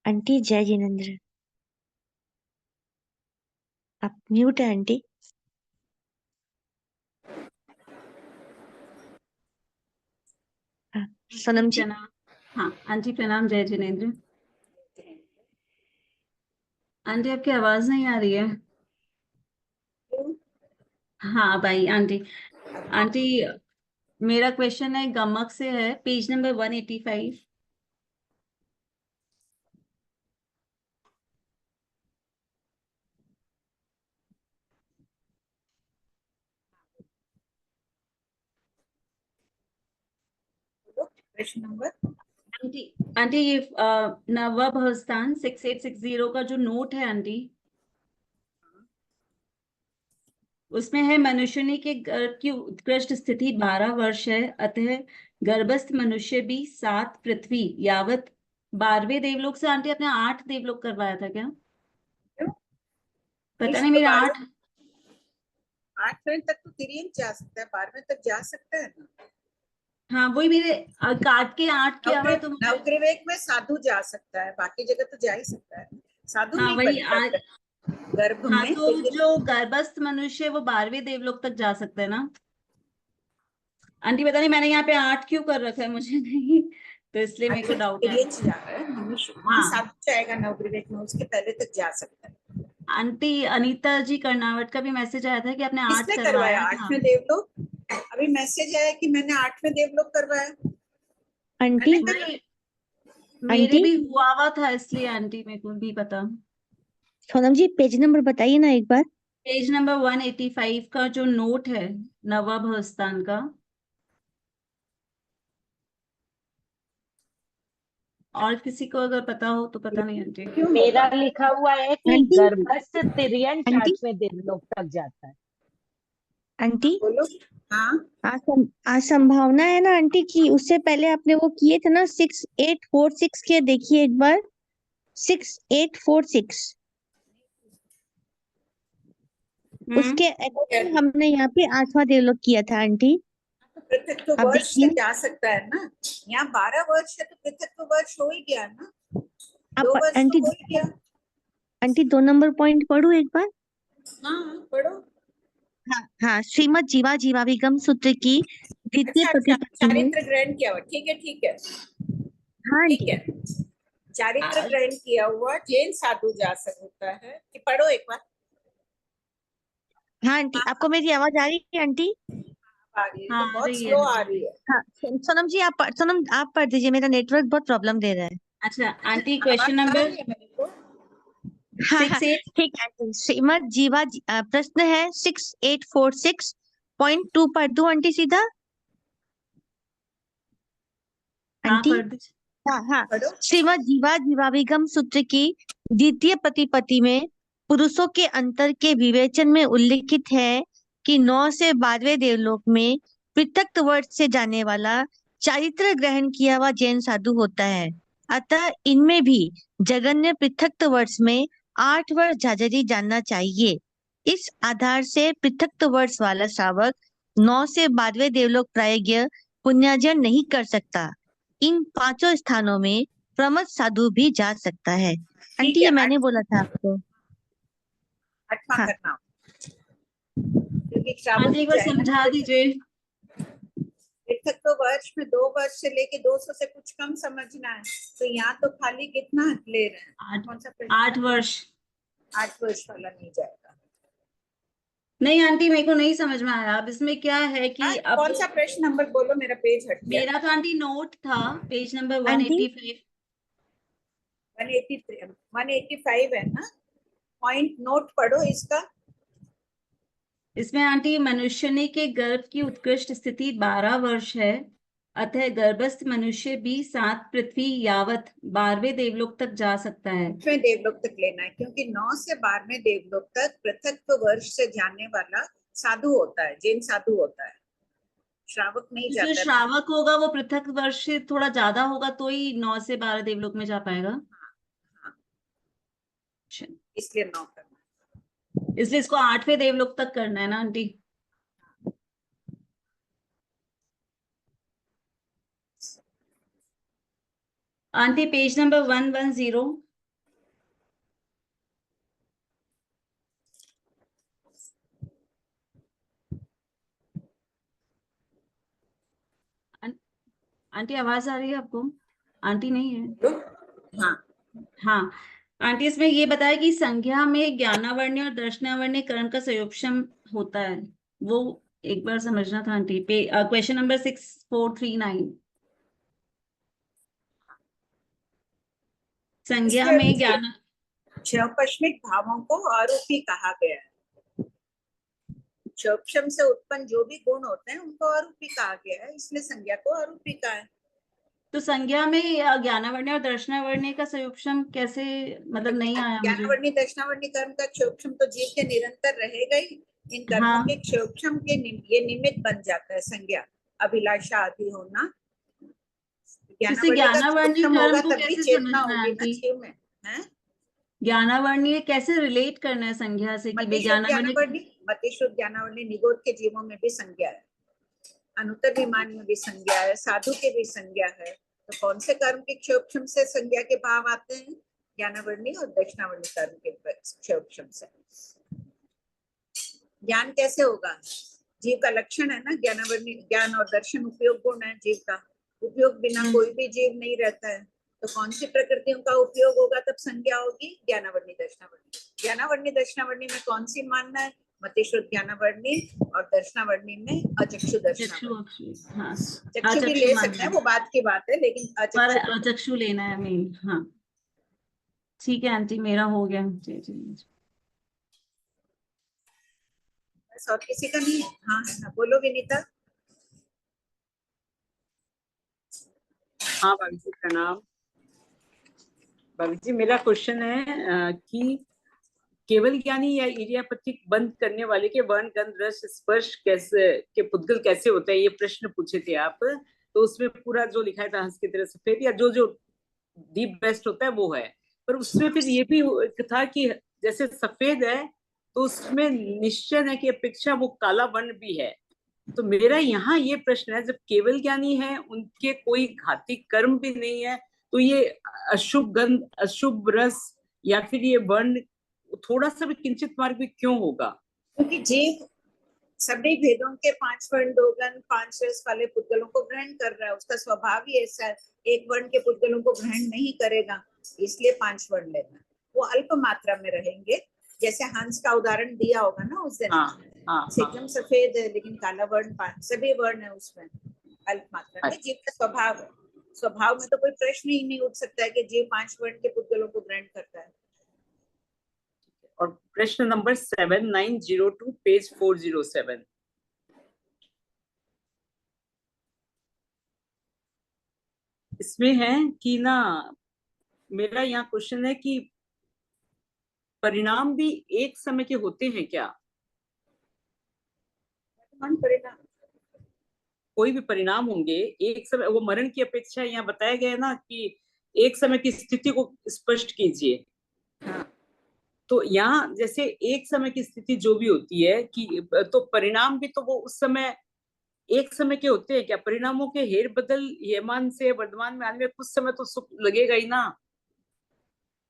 Aunty जय जिनेन्द्र। आप mute है आंटी। हाँ, सोनम जी। प्रणाम। हाँ आंटी प्रणाम, जय जिनेन्द्र। आंटी आपकी आवाज नहीं आ रही है। हाँ भाई आंटी। आंटी मेरा क्वेश्चन है, गमक से है, page number 185। Question number aunty aunty ये नवाब हस्तान 6860 का जो नोट है आंटी, उसमें है मनुष्य के गर्भ की उत्कृष्ट स्थिति 12 वर्ष है, अतः गर्भस्थ मनुष्य भी 7 पृथ्वी यावत 12वें देवलोक से। आंटी आपने 8 देवलोक करवाया था क्या? पता नहीं, मेरे 8 8वें तक तो तिरियन जा सकता है, 12वें तक जा सकता है ना। हाँ वही मेरे काट के 8 किया हुआ, तो मुझे नवग्रह में साधु जा सकता है, बाकी जगह तो जा ही सकता है, साधु हाँ नहीं वही बनता गर्भ हाँ, में। तो जो गर्भस्थ मनुष्य है वो 12वें देवलोक तक जा सकता है ना। आंटी पता नहीं मैंने यहाँ पे 8 क्यों कर रखा है, मुझे नहीं, तो इसलिए मेरे को डाउट है। जा रहा है मनुष्य, वहाँ हाँ साधु जाएगा नवग्रह में, उसके पहले तक जा सकता है। आंटी अनीता जी कर्नावट का भी मैसेज आया था कि आपने 8 किसने करवाया करवाया था। 8वें देवलोक? अभी मैसेज आया कि मैंने 8वें देवलोक करवाया। आंटी मेरे आंटी भी हुआ था, इसलिए आंटी मेरे को भी पता। सोनम जी पेज नंबर बताइए ना एक बार। पेज नंबर 185 का जो नोट है नवाब हस्तान का, और किसी को अगर पता हो तो पता नहीं आंटी। मेरा लिखा हुआ है कि आंटी गर्भस्थ तिर्यन आंटी 8वें देवलोक तक जाता है। आंटी बोलो। हाँ आज संभावना है ना आंटी की उससे पहले आपने वो किए थे ना 6846 के, देखिए एक बार 6846 उसके अकॉर्डिंग हमने यहाँ पे 8वां देवलोक किया था आंटी। पृथक तो आप वर्ष से देखिए जा सकता है ना, यहाँ 12 वर्ष है तो पृथक तो वर्ष हो ही गया ना, 2 आप वर्ष आंटी तो हो ही गया। आंटी 2 नंबर पॉइंट पढ़ू एक बार। हाँ पढ़ो। हाँ हाँ, श्रीमद जीवा जीवाभिगम सूत्र की द्वितीय अच्छा प्रतिपत्ति में। चारित्र ग्रहण किया हुआ, ठीक है ठीक है हाँ ठीक आंटी। है। चारित्र ग्रहण किया हुआ जैन साधु जा सकता है कि पढ़ो एक बार। हाँ आंटी, आपको मेरी आवाज आ रही है आंटी? आ रही है हाँ तो आ बहुत रही है स्लो आ मुझे रही भी। है। हाँ सोनम जी सोनम आप पढ़ दीजिए, मेरा नेटवर्क बहुत प्रॉब्लम दे रहा है। अच्छा आंटी आवाज क्वेश्चन आ नंबर रही है मेरे को। हाँ हाँ 68। ठीक है आंटी। श्रीमद जीवा प्रश्न है 6846.2 पढ़ दूं आंटी सीधा? हाँ आंटी पढ़ दीजिए। हाँ हाँ। पढ़ो। श्रीमद जीवा जीवाभिगम सूत्र की द्वितीय प्रतिपत्ति में पुरुषों के अंतर के विवेचन में उल्लिखित है कि 9 से 12वें देवलोक में पृथक वर्ष से जाने वाला चारित्र ग्रहण किया हुआ जैन साधु होता है। अतः इनमें भी जगन्य पृथक वर्ष में 8 वर्ष झाझरी जानना चाहिए। इस आधार से पृथक वर्ष वाला श्रावक 9 से 12वें देवलोक प्रायज्ञ पुण्यार्जन नहीं कर सकता। इन 5 स्थानों में प्रमथ साधु भी जा सकता है। ठीक आंटी ये है, मैंने बोला था आपको। 8वां हाँ करना क्योंकि श्रावक आंटी भी एक बार जाएगा ना। समझा दीजिए। पृथक तो वर्ष में 2 वर्ष से लेके 200 से कुछ कम समझना है, तो यहाँ तो खाली कितना ले रहे हैं, कौन सा प्रश्न? 8 वर्ष 8 वर्ष वाला नहीं जाएगा। नहीं आंटी मेरे को नहीं समझ में आया। अब इसमें क्या है कि अब कौन सा प्रश्न नंबर बोलो, मेरा पेज हट गया। मेरा तो आंटी नोट था पेज नंबर आंटी 185। 183 185 है ना, पॉइंट नोट पढ़ो इसका। इसमें आंटी मनुष्य के गर्भ की उत्कृष्ट स्थिति 12 वर्ष है, अतः गर्भस्थ मनुष्य भी 7 पृथ्वी यावत 12वें देवलोक तक जा सकता है। 8वें देवलोक तक लेना है क्योंकि 9 से 12वें देवलोक तक पृथक वर्ष से जाने वाला साधु होता है, जैन साधु होता है, श्रावक नहीं जो जाता है। श्रावक होगा वो पृथक वर्ष से थोड़ा ज्यादा होगा तो ही 9 से 12 देवलोक में जा पाएगा। हाँ, अच्छा, इसलिए 9 करना। इसलिए इसको 8वें देवलोक तक करना है ना aunty. Aunty page number 110 aunty आवाज आ रही है आपको? आंटी नहीं है? हाँ, हाँ आंटी, इसमें ये बताया कि संज्ञा में ज्ञानावर्ण्य और दर्शनावर्ण्य करण का संयोजन होता है, वो एक बार समझना था आंटी। पे क्वेश्चन नंबर 6439, संज्ञा में ज्ञान। क्षौपश्मिक भावों को आरोपी कहा गया है। क्षौपशम से उत्पन्न जो भी गुण होते हैं उनको आरोपी कहा गया है, इसलिए संज्ञा को आरोपी कहा है। तो संज्ञा में ज्ञानावर्ण्य और दर्शनावर्ण्य का संयोजन कैसे, मतलब नहीं आया मुझे। ज्ञानावर्णी दर्शनावर्णी कर्म का क्षोभक्षम तो जीव के निरंतर रहेगा ही। इन कर्मों हाँ। के क्षोभक्षम के ये निमित्त बन जाता है संज्ञा, अभिलाषा आदि होना। इसे ज्ञानावर्णी का ज्ञानावर्ण्य क्षोभक्षम कर्म होगा को तभी कैसे चेतना समझना है होगी ना आंटी? जीव में, है? ज्ञानावर्ण्य कैसे रिलेट करना है संज्ञा से कि ज्ञानावर्ण्य? मतिशुद्ध ज्ञानावर्णी निगोध के जीवों में भी संज्ञा है, अनुत्तर विमान में भी संज्ञा है, साधु के भी संज्ञा है। तो कौन से कर्म के क्षोभक्षम से संज्ञा के भाव आते हैं? ज्ञानावर्णी और दक्षिणावर्णी कर्म के क्षोभक्षम से। ज्ञान कैसे होगा? जीव का लक्षण है ना ज्ञानावर्णी, ज्ञान और दर्शन उपयोग गुण है जीव का। उपयोग बिना कोई भी जीव नहीं रहता है, तो कौन सी प्रकृतियों का उपयोग होगा तब संज्ञा होगी? ज्ञानावर्णी दर्शनावर्णी। ज्ञानावर्णी दर्शनावर्णी में कौन सी मानना है? मतिशुद्ध ज्ञानावर्णी और दर्शनावर्णी में अचक्षु दर्शनावर्णी। हाँ, चक्षु भी ले सकते हैं, वो बात की बात है, लेकिन पर अचक्षु अचक्षु लेना है मेन। हाँ ठीक है आंटी, मेरा हो गया। जी जी। बस, और किसी का नहीं है? हाँ है ना, बोलो विनीता। हाँ भाभी जी प्रणाम। भाभी जी मेरा क्वेश्चन है कि केवल ज्ञानी या इरियापतिक बंद करने वाले के वर्ण गंध रस स्पर्श कैसे के पुद्गल कैसे होता है, ये प्रश्न पूछे थे आप। तो उसमें पूरा जो लिखा था हंस की तरह सफेद, या जो जो डीप बेस्ट होता है वो है। पर उसमें फिर ये भी था कि जैसे सफेद है तो उसमें निश्चय है कि अपेक्षा वो काला वर्ण भी है। तो मेरा यहाँ ये प्रश्न है, जब केवल ज्ञानी है उनके कोई घाती कर्म भी नहीं है, तो ये अशुभ गंध अशुभ रस या फिर ये वर्ण थोड़ा सा भी किंचित मार्ग भी क्यों होगा? क्योंकि जीव सभी भेदों के 5 वर्ण 2 गण 5 रस वाले पुद्गलों को ग्रहण कर रहा है, उसका स्वभाव ही ऐसा है। एक वर्ण के पुद्गलों को ग्रहण नहीं करेगा, इसलिए 5 वर्ण लेना। वो अल्प मात्रा में रहेंगे, जैसे हंस का उदाहरण दिया होगा ना उस दिन। एकदम सफेद है लेकिन काला वर्ण, सभी वर्ण है उसमें अल्प मात्रा में। जीव का स्वभाव है, स्वभाव में तो कोई प्रश्न ही नहीं उठ सकता है कि जीव 5 वर्ण के पुद्गलों को ग्रहण करता है। और प्रश्न नंबर 7902 पेज 407, इसमें है कि ना, मेरा यहाँ क्वेश्चन है कि परिणाम भी एक समय के होते हैं क्या? परिणाम, कोई भी परिणाम होंगे एक समय, वो मरण की अपेक्षा यहाँ बताया गया है ना कि एक समय की स्थिति को स्पष्ट कीजिए। हाँ। तो यहाँ जैसे एक समय की स्थिति जो भी होती है कि तो परिणाम भी तो वो उस समय एक समय के होते हैं क्या? परिणामों के हेर बदल यमान से वर्तमान में आने में कुछ समय तो सुख लगेगा ही ना।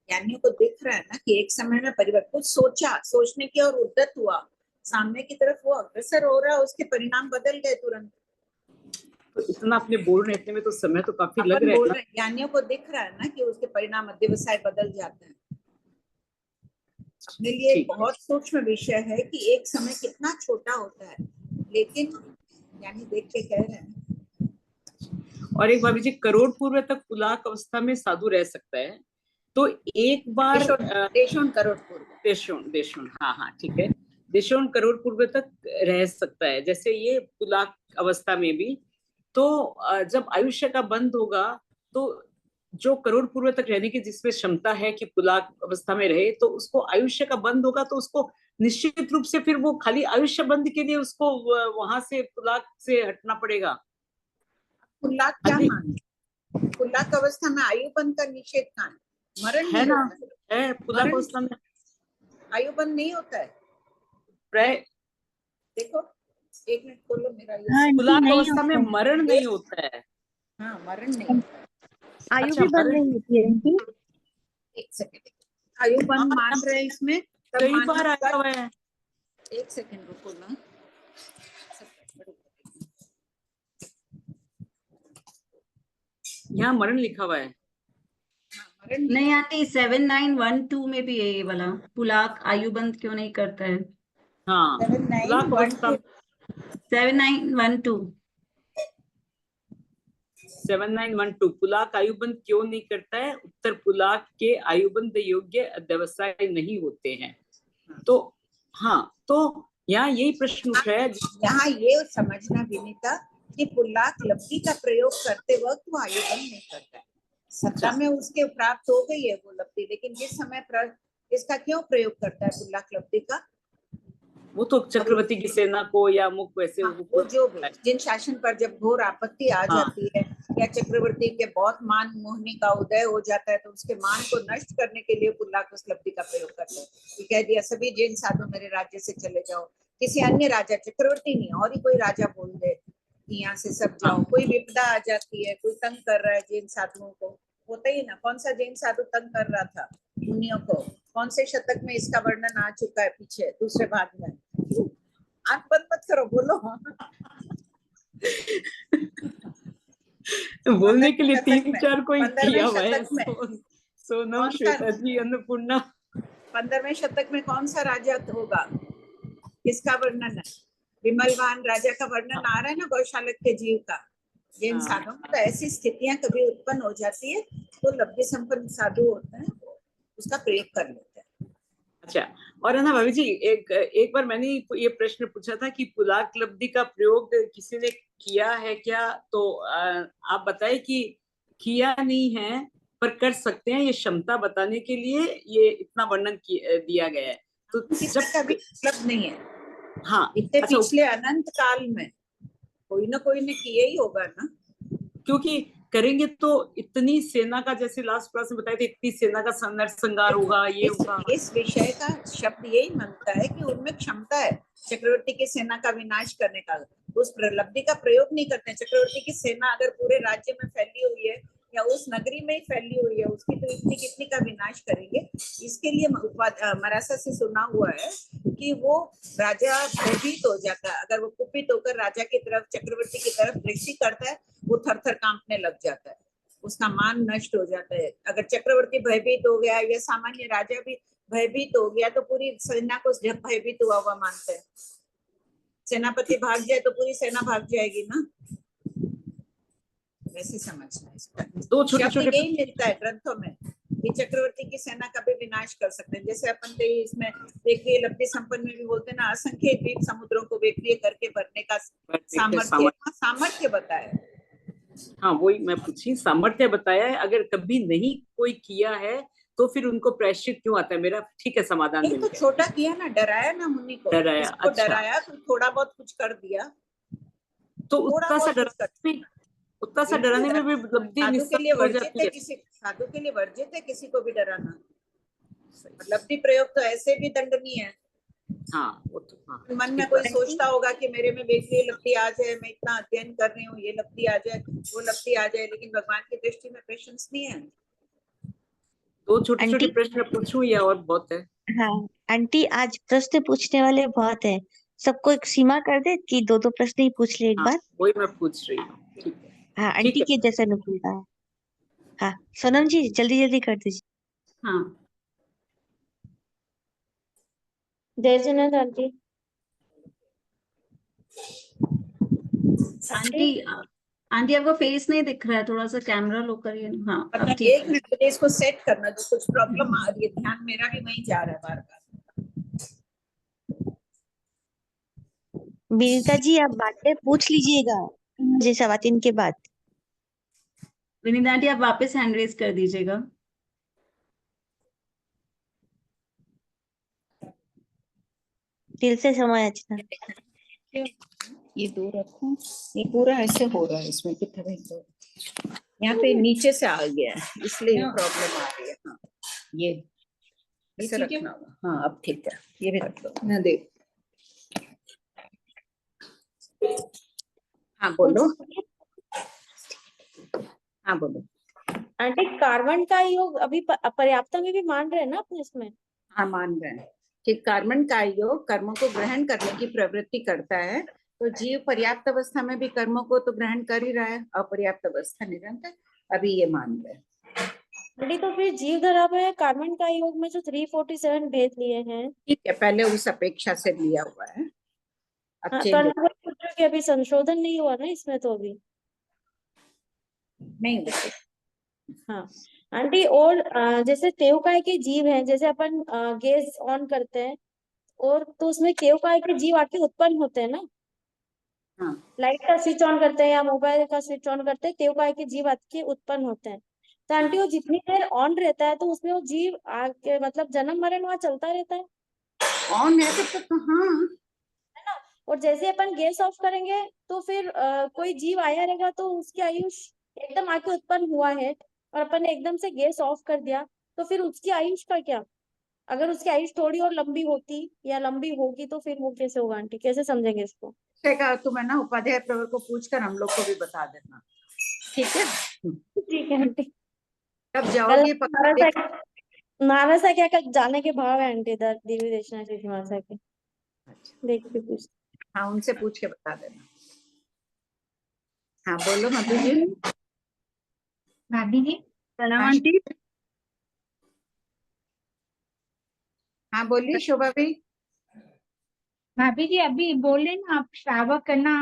ज्ञानियों को दिख रहा है ना कि एक समय में परिवर्तन, कुछ सोचा, सोचने की और उद्यत हुआ, सामने की तरफ वो अग्रसर हो रहा है, उसके परिणाम बदल गए तुरंत। तो इतना अपने बोल रहे इतने में तो समय तो काफी लग अपन रहा बोल है रहे, ज्ञानियों को दिख रहा है ना कि उसके परिणाम अध्यवसाय बदल जाते हैं। अपने लिए बहुत सूक्ष्म विषय है कि एक समय कितना छोटा होता है, लेकिन ज्ञानी देख के कह रहे हैं। और एक भाभी जी, करोड़ पूर्व तक पुलाक अवस्था में साधु रह सकता है, तो एक बार देशों करोड़ पूर्व, देशों हाँ हाँ ठीक है, देशों करोड़ पूर्व तक रह सकता है जैसे ये पुलाक अवस्था में भी। तो जब आयुष्य का बंद होगा तो जो करोड़ पूर्व तक रहने की जिसमें क्षमता है कि पुलाक अवस्था में रहे, तो उसको आयुष्य का बंद होगा तो उसको निश्चित रूप से फिर वो खाली आयुष्य बंद के लिए उसको वहां से पुलाक से हटना पड़ेगा। पुलाक क्या माने? पुलाक अवस्था में आयुबंध का निषेध कहाँ है? मरण है नहीं ना, होता है पुलाक अवस्था में आयुबंध नहीं होता है। प्राय देखो एक मिनट खोलो मेरा ये। हाँ, पुलाक नहीं अवस्था में होता है। मरण नहीं होता है। हाँ, मरण नहीं होता है। आयु अच्छा, भी बंद मरण नहीं होती है इनकी। एक सेकंड, आयुबंध मान रहे हैं इसमें, तब कई मानना बार आया होगा। हुआ है। एक सेकंड रुको ना। यहाँ मरण लिखा हुआ है। मरण नहीं आंटी, 7912 में भी है ये वाला, पुलाक आयुबंद क्यों नहीं करता है। हाँ, पुलाक 7912 7912 7912 पुलाक आयुबंद क्यों नहीं करता है? उत्तर, पुलाक के आयुबंद योग्य व्यवसाय नहीं होते हैं। तो हाँ, तो यहाँ यही प्रश्न उठ रहा है। यहाँ ये समझना विनीता कि पुल्लाक लब्धि का प्रयोग करते वक्त वो आयुबंध नहीं करता है। सत्ता में उसके प्राप्त हो गई है वो लब्धि, लेकिन जिस समय इसका क्यों प्रयोग करता है पुल्लाक लब्धि का? वो तो चक्रवर्ती की सेना को या मुख वैसे वो जो भी जिन शासन पर जब घोर आपत्ति आ जाती है या चक्रवर्ती के बहुत मान मोहनी का उदय हो जाता है तो उसके मान को नष्ट करने के लिए पुल्लाक उस लब्धि का प्रयोग करते हैं। ये कह दिया सभी जैन साधु मेरे राज्य से चले जाओ, किसी अन्य राजा, चक्रवर्ती नहीं और ही कोई राजा बोल दे कि यहाँ से सब जाओ। कोई विपदा आ जाती है, कोई तंग कर रहा है जैन साधुओं को, होता ही ना। कौन सा जैन साधु तंग कर रहा था मुनियों को? कौन से शतक में इसका वर्णन आ चुका है पीछे दूसरे भाग में? आंख बंद मत करो, बोलो। बोलने के लिए 3-4 कोई 15वें किया हुआ है। शतक में सोनम, कौन सा? श्वेता जी, अन्नपूर्णा। 15वें शतक में कौन सा राजा होगा? किसका वर्णन है? विमलवान राजा का वर्णन आ रहा है ना, गौशालक के जीव का। जैन साधुओं में तो ऐसी स्थितियां कभी उत्पन्न हो जाती है तो लब्धि संपन्न साधु होते हैं उसका प्रयोग कर लेते हैं। अच्छा, और है ना भाभी जी, एक बार मैंने ये प्रश्न पूछा था कि पुलाक लब्धि का प्रयोग किसी ने किया है क्या, तो आप बताए कि किया नहीं है पर कर सकते हैं, ये क्षमता बताने के लिए ये इतना वर्णन दिया गया है। तो किसी का भी मतलब नहीं है। हाँ, इतने अच्छा, पिछले अनंत काल में कोई ना कोई ने किया ही होगा ना, क्योंकि करेंगे तो इतनी सेना का, जैसे लास्ट क्लास में बताए थे, इतनी सेना का नरसंहार होगा, ये होगा। इस विषय का शब्द यही मानता है कि उनमें क्षमता है चक्रवर्ती की सेना का विनाश करने का। उस लब्धि का प्रयोग नहीं करते हैं। चक्रवर्ती की सेना अगर पूरे राज्य में फैली हुई है या उस नगरी में ही फैली हुई है, उसकी तो इतनी कितनी का विनाश करेंगे। इसके लिए मरासा से सुना हुआ है कि वो राजा भयभीत हो जाता है, अगर वो कुपित होकर राजा की तरफ, चक्रवर्ती की तरफ दृष्टि करता है, वो थर-थर कांपने लग जाता है, उसका मान नष्ट हो जाता है। अगर चक्रवर्ती भयभीत हो गया या सामान्य राजा भी भयभीत हो गया तो पूरी सेना को भयभीत हुआ मानते हैं। सेनापति भाग जाए तो पूरी सेना भाग जाएगी ना, वैसे समझना इसका। दो छोटे-छोटे यही मिलता है ग्रंथों में कि चक्रवर्ती की सेना का भी विनाश कर सकते हैं। जैसे अपन इसमें वेक्रिय लब्धि संपन्न में भी बोलते हैं ना, असंख्य द्वीप समुद्रों को वेक्रिय करके भरने का सामर्थ्य बताया। हाँ, वही मैं पूछी, सामर्थ्य बताया है। अगर कभी नहीं कोई किया है तो फिर उनको प्रायश्चित क्यों आता है? मेरा ठीक है, समाधान मिल तो गया। छोटा किया ना, डराया ना मुनि को, डराया, अच्छा। डराया तो थोड़ा बहुत कुछ कर दिया, तो उतना सा डराने में भी लब्धि साधु के लिए निस्संदेह हो वर्जित जाती है, है। किसी साधु के लिए वर्जित है किसी को भी डराना। लब्धि प्रयोग तो ऐसे भी दंडनीय है। हाँ, वो तो हाँ, मन में कोई सोचता होगा कि मेरे में वेक्रिय लब्धि आ जाए, मैं इतना अध्ययन कर रही हूँ, ये लब्धि आ जाए, वो लब्धि आ जाए, लेकिन भगवान की दृष्टि में प्रशंसनीय है। दो छोटे-छोटे आंटी, प्रश्न पूछूं या और बहुत है? हाँ आंटी, आज प्रश्न पूछने वाले बहुत है, सबको एक सीमा कर दे कि 2-2 प्रश्न ही पूछ ले एक हाँ, बार। वही मैं पूछ रही हूँ। ठीक है, हाँ, ठीक आंटी है। के जैसा अनुकूल है। हाँ, सोनम जी जल्दी जल्दी कर दीजिए। हाँ, जय जगन्नाथ आंटी। आंटी आंटी आपका फेस नहीं दिख रहा है, थोड़ा सा कैमरा लो करिए। हाँ, अब मतलब ठीक एक है। मिनट मुझे इसको सेट करना, जो कुछ प्रॉब्लम आ रही है, ध्यान मेरा भी वहीं जा रहा है बार बार। विनीता जी आप बातें पूछ लीजिएगा जैसा बात इनके बाद। विनीता आंटी आप वापस हैंड रेज कर दीजिएगा। दिल से समय अच्छा। ये दो रखूं, ये पूरा ऐसे हो रहा है इसमें कि थोड़ा यहाँ पे नीचे से आ गया है, इसलिए ये प्रॉब्लम आ रही है। हाँ, ये ऐसे रखना होगा। हाँ, अब ठीक है, ये भी रख लो। मैं देख, हाँ बोलो, हाँ बोलो। आंटी कार्बन का योग अभी पर्याप्त में भी मान रहे हैं ना अपने इसमें? हाँ, मान रहे हैं कि कर्मण का योग कर्मों को ग्रहण करने की प्रवृत्ति करता है, तो जीव पर्याप्त अवस्था में भी कर्मों को तो ग्रहण कर ही रहा है, अपर्याप्त अवस्था निरंतर, अभी ये मान रहे हैं। आंटी तो फिर जीवधारा में कार्बन का योग में जो 347 भेद लिए हैं, ठीक है, पहले उस अपेक्षा से लिया हुआ है, अब हाँ, चेंज करना वही पूछ रही हूँ कि अभी संशोधन नहीं हुआ ना इसमें तो अभी। नहीं हुआ। हाँ आंटी, और जैसे तेवकाय के जीव हैं, जैसे अपन गैस ऑन करते हैं और तो उसमें तेवकाय के जीव आके उत्पन्न होते हैं ना, हाँ लाइट का स्विच ऑन करते हैं या मोबाइल का स्विच ऑन करते हैं, तेवकाय के जीव आके उत्पन्न होते हैं। तो आंटी वो जितनी देर ऑन रहता है तो उसमें वो जीव आके मतलब जन्म मरण वहां चलता रहता है ऑन है तो हाँ। है ना। और जैसे अपन गैस ऑफ करेंगे तो फिर कोई जीव आया रहेगा तो उसकी आयुष एकदम आके उत्पन्न हुआ है और अपन ने एकदम से गैस ऑफ कर दिया, तो फिर उसकी आयुष का क्या? अगर उसकी आयुष थोड़ी और लंबी होती या लंबी होगी तो फिर वो कैसे होगा आंटी, कैसे समझेंगे इसको? तुम है ना उपाध्याय प्रवर को पूछकर हम लोग को भी बता देना, ठीक है। ठीक है आंटी। कब कल जाओगी पक्का? मानसा क्या कल जाने के भाव है आंटी इधर देवी दक्षिणा श्री मानसा के, अच्छा, देखती पूछ। हाँ उनसे पूछ के बता देना। हाँ बोलो मधु जी। भाभी जी प्रणाम हाँ आंटी। हाँ बोलिए शोभा भी। भाभी जी अभी बोले ना आप श्रावक करना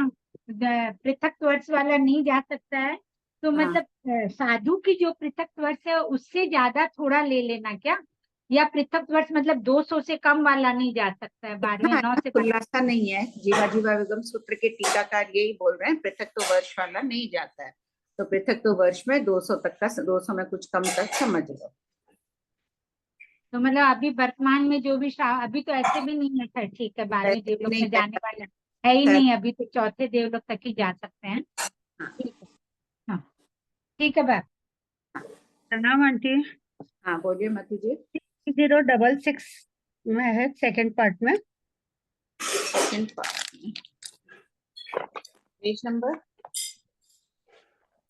पृथक वर्ष वाला नहीं जा सकता है, तो हाँ मतलब साधु की जो पृथक वर्ष है उससे ज्यादा थोड़ा ले लेना क्या, या पृथक वर्ष मतलब 200 से कम वाला नहीं जा सकता है, 12 9 से खुलासा नहीं है, जीवा जीवा विगम सूत्र के टीकाकार यही बोल रहे हैं, पृथक तो वर्ष वाला नहीं जाता है, तो पृथक तो वर्ष में 200 तक का, 200 में कुछ कम तक समझ लो। तो मतलब अभी वर्तमान में जो भी अभी तो ऐसे भी नहीं है सर, ठीक है 12वें देवलोक नहीं में जाने वाला है ही नहीं, अभी तो चौथे देवलोक तक ही जा सकते हैं। ठीक है, हाँ ठीक है बात। प्रणाम आंटी। हाँ बोलिए मधु जी। 066 में है सेकंड पार्ट में। सेकंड पार्ट में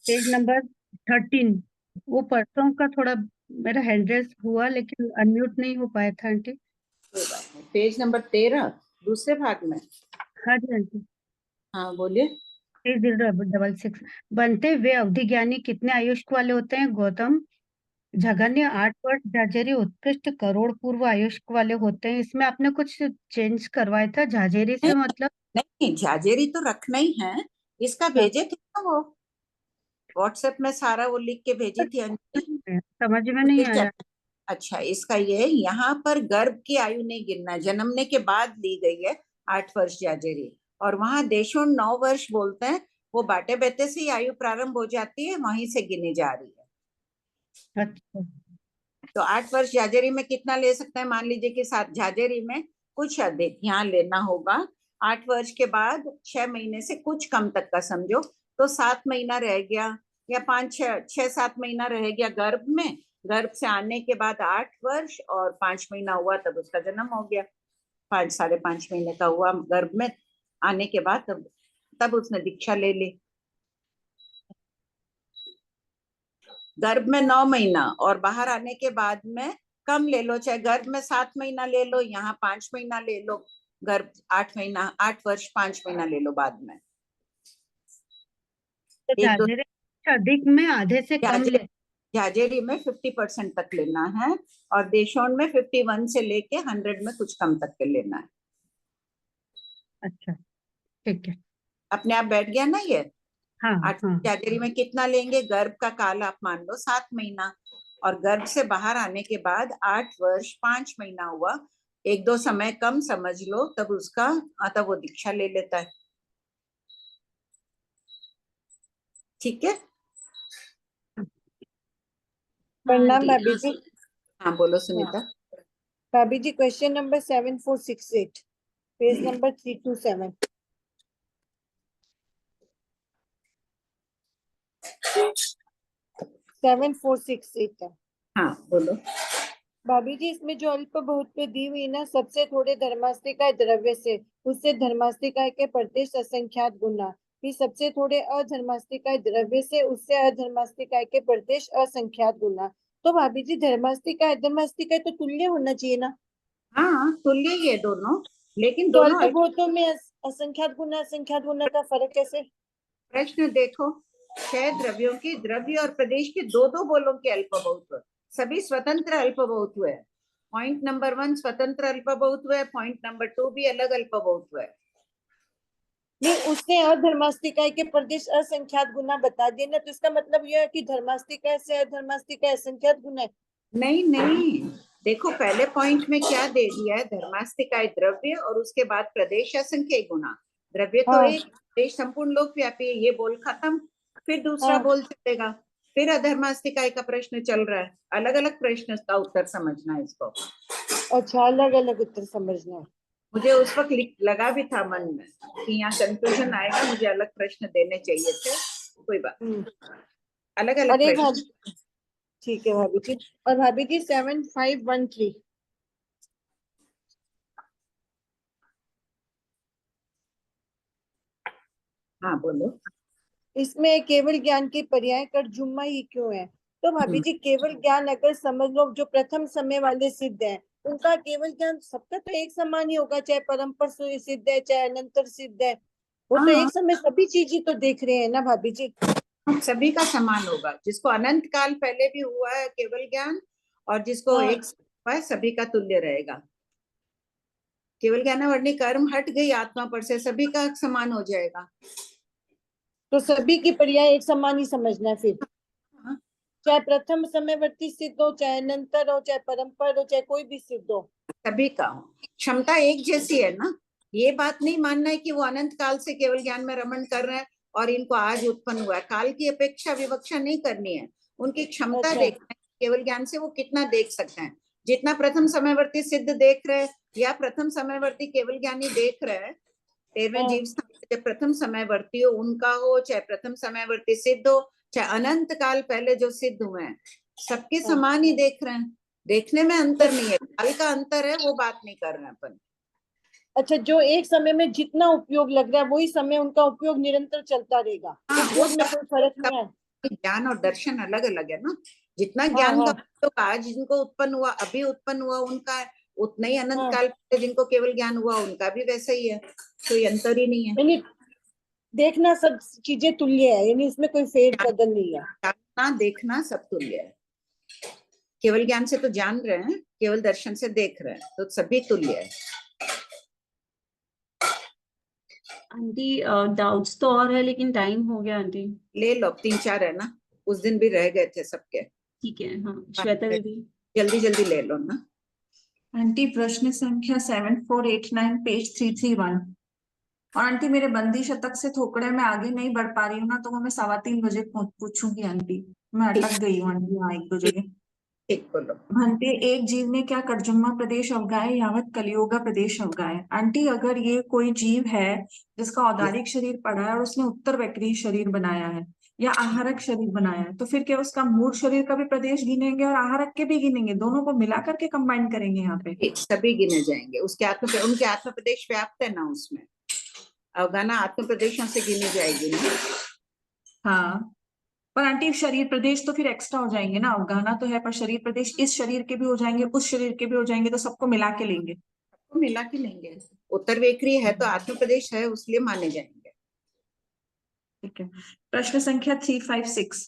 पेज नंबर 13। वो परसों का थोड़ा मेरा हैंड रेस हुआ लेकिन अनम्यूट नहीं हो पाया था आंटी। कोई बात नहीं, पेज नंबर 13 दूसरे भाग में। हाँ जी आंटी। हाँ बोलिए। 3066 बनते वे अवधि ज्ञानी कितने आयुष्क वाले होते हैं? गौतम जघन्य 8 वर्ष, झाझेरी उत्कृष्ट करोड़ पूर्व आयुष्क वाले होते हैं। इसमें आपने कुछ चेंज करवाया था झाझेरी से, मतलब नहीं झाजेरी तो रखना ही है, इसका भेजे थे ना वो व्हाट्सएप में, सारा वो लिख के भेजी थी अंजलि। समझ में नहीं आया। अच्छा इसका ये यहाँ पर गर्भ की आयु नहीं गिनना, जन्मने के बाद ली गई है 8 वर्ष जाजेरी, और वहां देशों 9 वर्ष बोलते हैं, वो बाटे बेटे से ही आयु प्रारंभ हो जाती है, वहीं से गिनी जा रही है। अच्छा तो 8 वर्ष जाजेरी में कितना ले सकते हैं? मान लीजिए कि 7 जाजेरी में कुछ अधिक यहाँ लेना होगा, 8 वर्ष के बाद 6 महीने से कुछ कम तक का समझो, तो 7 महीना रह गया, या 5 6 7 महीना रह गया गर्भ में, गर्भ से आने के बाद 8 वर्ष और 5 महीना हुआ तब उसका जन्म हो गया, 5 5.5 महीने का हुआ गर्भ में आने के बाद, तब उसने दीक्षा ले ली। गर्भ में 9 महीना और बाहर आने के बाद में कम ले लो, चाहे गर्भ में 7 महीना ले लो, यहाँ 5 महीना ले लो, गर्भ 8 महीना, 8 वर्ष 5 महीना ले लो बाद में। तो एक दो झाझेरी अधिक में आधे से कम ले। झाजेरी में 50% तक लेना है, और देशों में 51 से लेके 100 में कुछ कम तक के लेना है। अच्छा ठीक है। अपने आप बैठ गया ना ये। हाँ हाँ झाजेरी में कितना लेंगे? गर्भ का काल आप मान लो 7 महीना, और गर्भ से बाहर आने के बाद 8 वर्ष 5 महीना हुआ, 1 2 समय कम समझ लो, तब उसका तब वो दीक्षा ले लेता है। ठीक है। प्रणाम भाभी जी। हाँ बोलो सुनीता। भाभी जी क्वेश्चन नंबर 7468 पेज नंबर 327। 7468 है। हाँ बोलो। भाभी जी इसमें जो अल्प बहुत पे दी हुई ना, सबसे थोड़े धर्मास्तिकाय द्रव्य से उससे धर्मास्तिकाय के प्रत्यक्ष असंख्यात गुना, फिर सबसे थोड़े अधर्मास्तिकाय द्रव्य से उससे अधर्मास्तिकाय के प्रत्यक्ष असंख्यात गुना। तो भाभी जी धर्मास्तिकाय अधर्मास्तिकाय तो तुल्य होना चाहिए ना? हाँ तुल्य ही है दोनों, लेकिन तो दोनों अल्प बहुतों में असंख्यात गुना का फर्क कैसे? प्रश्न देखो, छह द्रव्यों की द्रव्य और प्रदेश के दो दो बोलों के अल्पभौत्व, सभी स्वतंत्र अल्पभौत्व है। पॉइंट नंबर 1 स्वतंत्र अल्पभौत्व है, पॉइंट नंबर 2 भी अलग अल्पभौत्व है। नहीं, उसने अधर्मास्तिकाय के प्रदेश असंख्यात गुना बता दिए ना, तो इसका मतलब यह है कि धर्मास्तिकाय से अधर्मास्तिकाय असंख्यात गुना है। नहीं नहीं, देखो पहले पॉइंट में क्या दे दिया है, धर्मास्तिकाय द्रव्य और उसके बाद प्रदेश असंख्य गुना। द्रव्य तो हाँ। एक, प्रदेश संपूर्ण लोकव्यापी है, ये बोल खत्म। फिर दूसरा हाँ। बोल चलेगा, फिर अधर्मास्तिकाय का प्रश्न चल रहा है, अलग अलग प्रश्न का उत्तर समझना है इसको। अच्छा, अलग अलग उत्तर समझना है। मुझे उस वक्त लगा भी था मन में कि यहाँ कंफ्यूजन आएगा, मुझे अलग प्रश्न देने चाहिए थे, कोई बात, अलग अलग अरे प्रश्न। भाभी, ठीक है भाभी जी। और भाभी जी 7513 हाँ बोलो। इसमें केवल ज्ञान के पर्याय कर जुम्मा ही क्यों है? तो भाभी जी केवल ज्ञान अगर समझ लो, जो प्रथम समय वाले सिद्ध हैं उनका केवल ज्ञान सबका तो एक समान ही होगा, चाहे परम्पर सिद्ध है चाहे अनंतर सिद्ध है, वो तो हाँ। एक समय सभी चीजें तो देख रहे हैं ना भाभी जी। सभी का समान होगा, जिसको अनंत काल पहले भी हुआ है केवल ज्ञान, और जिसको हाँ। एक हुआ है, सभी का तुल्य रहेगा। केवल ज्ञानावरणी कर्म हट गई आत्मा पर से, सभी का समान हो जाएगा। तो सभी की पर्याय एक समान ही समझना है फिर, हाँ, चाहे प्रथम समयवर्ती सिद्ध हो, चाहे अनंतर हो, चाहे परम्पर हो, चाहे कोई भी सिद्ध हो। सभी का हो, क्षमता एक जैसी है ना। ये बात नहीं मानना है कि वो अनंत काल से केवल ज्ञान में रमण कर रहे हैं और इनको आज उत्पन्न हुआ है। काल की अपेक्षा विवक्षा नहीं करनी है, उनकी क्षमता अच्छा। देखना है, केवल ज्ञान से वो कितना देख सकते हैं। जितना प्रथम समयवर्ती सिद्ध देख रहे हैं या प्रथम समयवर्ती केवल ज्ञानी देख रहे हैं, 13वें जीव स्थान प्रथम समयवर्ती हो उनका हो, चाहे प्रथम समयवर्ती सिद्ध हो, चाहे अनंत काल पहले जो सिद्ध हुए हैं, सबके समान ही देख रहे हैं। देखने में अंतर नहीं है, काल का अंतर है, वो बात नहीं कर रहे हैं अपन। अच्छा, जो एक समय में जितना उपयोग लग रहा है वही समय उनका उपयोग निरंतर चलता रहेगा, उपयोग में कोई फर्क नहीं है। ज्ञान और दर्शन अलग अलग है ना। जितना हाँ, ज्ञान का हाँ। उपयोग आज जिनको उत्पन्न हुआ, अभी उत्पन्न हुआ उनका है, उतना ही अनंत हाँ। काल पहले जिनको केवल ज्ञान हुआ उनका भी वैसा ही है, कोई अंतर ही नहीं है। यानी देखना सब चीजें तुल्य है, यानी इसमें कोई फेर बदल नहीं है। जानना देखना सब तुल्य है। केवल ज्ञान से तो जान रहे हैं, केवल दर्शन से देख रहे हैं, तो सभी तुल्य है। आंटी डाउट्स तो और है लेकिन टाइम हो गया आंटी। ले लो, 3-4 है ना, उस दिन भी रह गए थे सबके। ठीक है, हाँ श्वेता दीदी। जल्दी जल्दी ले लो ना। आंटी प्रश्न संख्या 7489 पेज 331। और आंटी मेरे बंदी शतक से थोकड़े में आगे नहीं बढ़ पा रही हूँ ना, तो वो मैं 3:15 बजे पूछूंगी आंटी। मैं अटक गई हूँ आंटी यहाँ 1-2 जगह। ठीक बोलो। भंते एक जीव ने क्या कर्जुम्मा प्रदेश अवगाए यावत कलियोगा प्रदेश अवगाए। आंटी अगर ये कोई जीव है जिसका औदारिक शरीर पड़ा है और उसने उत्तर वक्रीय शरीर बनाया है या आहारक शरीर बनाया है, तो फिर क्या उसका मूल शरीर का भी प्रदेश गिनेंगे और आहारक के भी गिनेंगे, दोनों को मिला करके कंबाइन करेंगे यहाँ पे? सभी गिने जाएंगे, उसके उनके आत्म प्रदेश व्याप्त है ना उसमें, अवगाना आत्म प्रदेशों से गिनी जाएगी ना। हाँ, पर आंटी शरीर प्रदेश तो फिर एक्स्ट्रा हो जाएंगे ना, अवगाना तो है पर शरीर प्रदेश इस शरीर के भी हो जाएंगे उस शरीर के भी हो जाएंगे, तो सबको मिला के लेंगे। सबको मिला के लेंगे, उत्तर वेक्रीय है तो आत्म प्रदेश है, उसलिए माने जाएंगे। ठीक है। प्रश्न संख्या 356।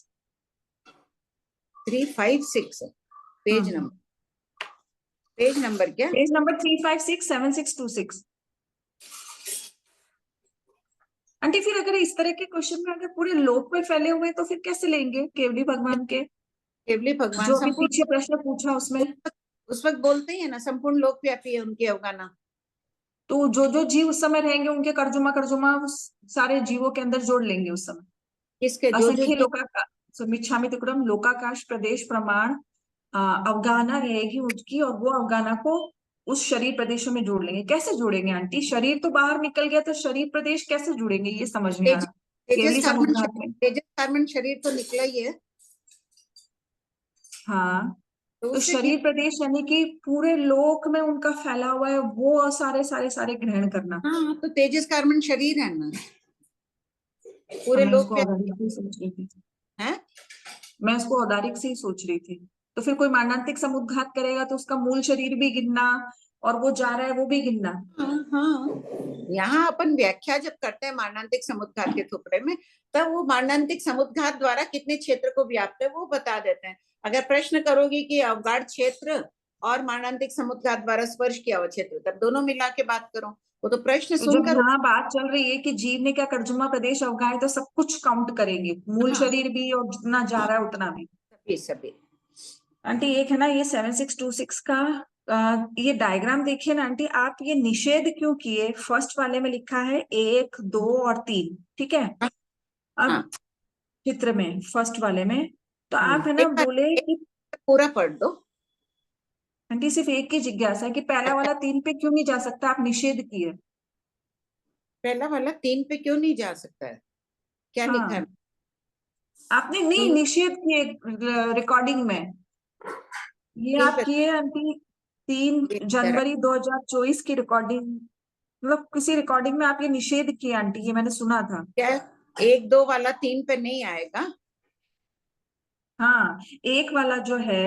356 पेज नंबर, पेज नंबर क्या? Page number 356 7626। आंटी फिर अगर इस तरह के क्वेश्चन में अगर पूरे लोक में फैले हुए तो फिर कैसे लेंगे केवली भगवान के? केवली भगवान जो अभी पीछे प्रश्न पूछा उसमें उस वक्त बोलते हैं ना, संपूर्ण लोक व्यापी है उनकी अवगाना। तो जो जो जीव उस समय रहेंगे उनके कर्जुमा उस सारे जीवों के अंदर जोड़ लेंगे उस समय। किसके? जो असंख्य लोकाकाश मिच्छामि तुक्रम लोकाकाश प्रदेश प्रमाण अवगाना रहेगी उसकी, और वो अवगाना को उस शरीर प्रदेशों में जोड़ लेंगे। कैसे जोड़ेंगे आंटी? शरीर तो बाहर निकल गया तो शरीर प्रदेश कैसे जुड़ेंगे, ये समझ नहीं आ रहा। केवली समुद्घात में तेजस कार्बन शरीर तो निकला ही है। हाँ, तो उससे शरीर प्रदेश यानी कि पूरे लोक में उनका फैला हुआ है, वो सारे सारे सारे ग्रहण करना। हाँ, तो तेजस कार्बन शरीर है ना पूरे मैं लोक उसको औदारिक से ही सोच रही थी। है। मैं उसको औदारिक से ही सोच रही थी। तो फिर कोई मानांतिक समुद्घात करेगा तो उसका मूल शरीर भी गिनना और वो जा रहा है वो भी गिनना। हाँ, हाँ, यहाँ अपन व्याख्या जब करते हैं मारणांतिक समुद्घात के टुकड़े में, तब वो मारणांतिक समुद्घात द्वारा कितने क्षेत्र को व्याप्त है वो बता देते हैं। अगर प्रश्न करोगी कि अवगाढ़ क्षेत्र और मारणांतिक समुद्घात द्वारा स्पर्श किया हुआ क्षेत्र, तब दोनों मिला के बात करो। वो तो प्रश्न तो जब सुनकर यहाँ बात चल रही है कि जीव ने क्या कर्जुमा प्रदेश अवगाहे, तो सब कुछ काउंट करेंगे, मूल हाँ। शरीर भी और जितना जा रहा है उतना भी। सभी सभी आंटी एक है ना ये 7626 का ये डायग्राम देखिए ना आंटी, आप ये निषेध क्यों किए? फर्स्ट वाले में लिखा है 1, 2 और 3, ठीक है। अब हाँ। चित्र में फर्स्ट वाले में तो आप है ना बोले कि पूरा पढ़ दो। आंटी सिर्फ एक की जिज्ञासा है कि पहला वाला 3 पे क्यों नहीं जा सकता? आप निषेध किए। पहला वाला 3 पे क्यों नहीं जा सकता है? क्या हाँ। लिखा है? आपने नहीं निषेध किए रिकॉर्डिंग में, ये तीन आप पे- किए आंटी 3 जनवरी 2024 की रिकॉर्डिंग, मतलब किसी रिकॉर्डिंग में आप ये निषेध किए आंटी, ये मैंने सुना था। क्या 1, 2 वाला 3 पे नहीं आएगा? हाँ, एक वाला जो है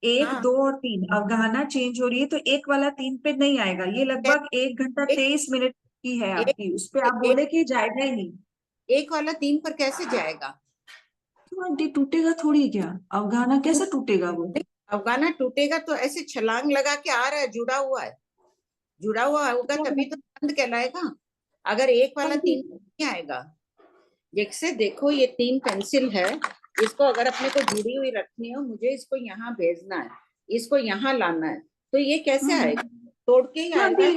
1, हाँ। 2 और 3 अवगाहना चेंज हो रही है, तो एक वाला 3 पे नहीं आएगा। ये लगभग 1 घंटा 23 मिनट की है आपकी, उस पे आप बोले कि जाएगा ही नहीं। 1 वाला 3 पर कैसे जाएगा? तो आंटी टूटेगा थोड़ी क्या? अवगाहना कैसे टूटेगा वो? अफगाना टूटेगा तो ऐसे छलांग लगा के आ रहा है, जुड़ा हुआ है, जुड़ा हुआ होगा तभी तो बंद कहलाएगा। अगर 1 वाला 3 नहीं आएगा, जैसे देखो ये 3 पेंसिल है, इसको अगर अपने को जुड़ी हुई रखनी हो, मुझे इसको यहाँ भेजना है, इसको यहाँ लाना है, तो ये कैसे आएगा? तोड़ के ही आएगा।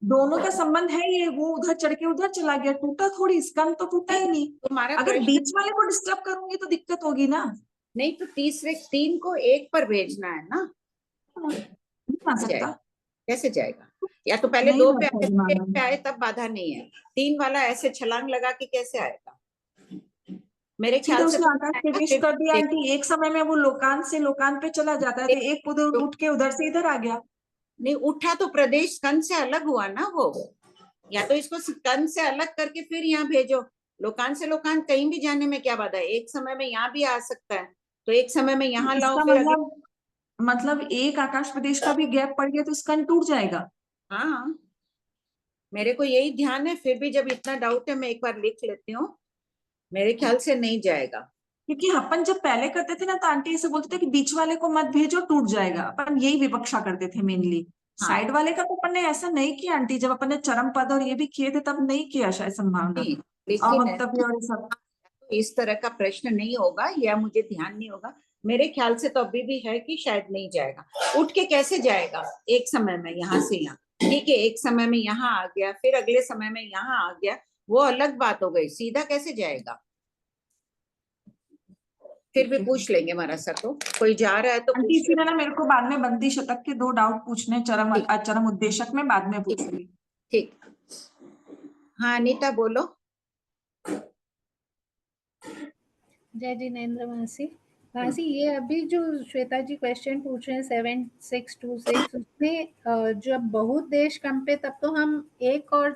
दोनों का संबंध है, ये वो उधर चढ़ के उधर चला गया, टूटा थोड़ी, स्कंद तो टूटा ही नहीं। तुम्हारा अगर प्रश्न बीच वाले को डिस्टर्ब करूंगी तो दिक्कत होगी ना। नहीं, तो तीसरे 3 को 1 पर भेजना है ना। नहीं आ सकता। कैसे जाएगा? या तो पहले नहीं 2 पे बैठा आए, दिमाग 1 में। पे आए तब बाधा नहीं है। 3 वाला ऐसे छलांग लगा के कैसे आएगा? मेरे सीधा ख्याल से उसने आकाश प्रवेश कर दिया आंटी, एक समय में वो लोकान से लोकान पे चला जाता है, तो एक उधर उठ के उधर से इधर आ गया। नहीं उठा तो प्रदेश स्कंद से अलग हुआ ना वो। या तो इसको स्कंद से अलग करके फिर यहाँ भेजो। लोकान से लोकान कहीं भी जाने में क्या बाधा है? एक समय में यहाँ भी आ सकता है, तो एक समय में यहाँ लाओ, इसका फिर अगले। मतलब एक आकाश प्रदेश का भी गैप पड़ गया तो स्कंद टूट जाएगा। हाँ, मेरे को यही ध्यान है, फिर भी जब इतना डाउट है मैं एक बार लिख लेती हूँ। मेरे ख्याल से नहीं जाएगा, क्योंकि अपन जब पहले करते थे ना तो आंटी ऐसे बोलते थे कि बीच वाले को मत भेजो, टूट जाएगा। अपन यही विवक्षा करते थे मेनली। हाँ। साइड वाले का तो अपन ने ऐसा नहीं किया आंटी, जब अपन ने चरम पद और ये भी किए थे तब नहीं किया शायद संभावना, नहीं, लेकिन अवक्तव्य और ये सब। इस तरह का प्रश्न नहीं होगा या मुझे ध्यान नहीं होगा। मेरे ख्याल से तो अभी भी है कि शायद नहीं जाएगा। उठ के कैसे जाएगा एक समय में यहाँ से यहाँ? ठीक है, एक समय में यहाँ आ गया, फिर अगले समय में यहाँ आ गया, वो अलग बात हो गई। सीधा कैसे जाएगा? फिर भी पूछ लेंगे महाराज सर को, कोई जा रहा है तो आंटी पूछ इसीलिए ना मेरे को बाद में बंदी शतक के 2 डाउट पूछने, चरम अचरम उद्देशक में बाद में पूछूंगी। ठीक। हाँ अनीता बोलो। जय जिनेन्द्र मासी। मासी ये अभी जो श्वेता जी क्वेश्चन पूछ रहे हैं 7626 उसमें जब बहुत देश कंपे तब तो हम 1 और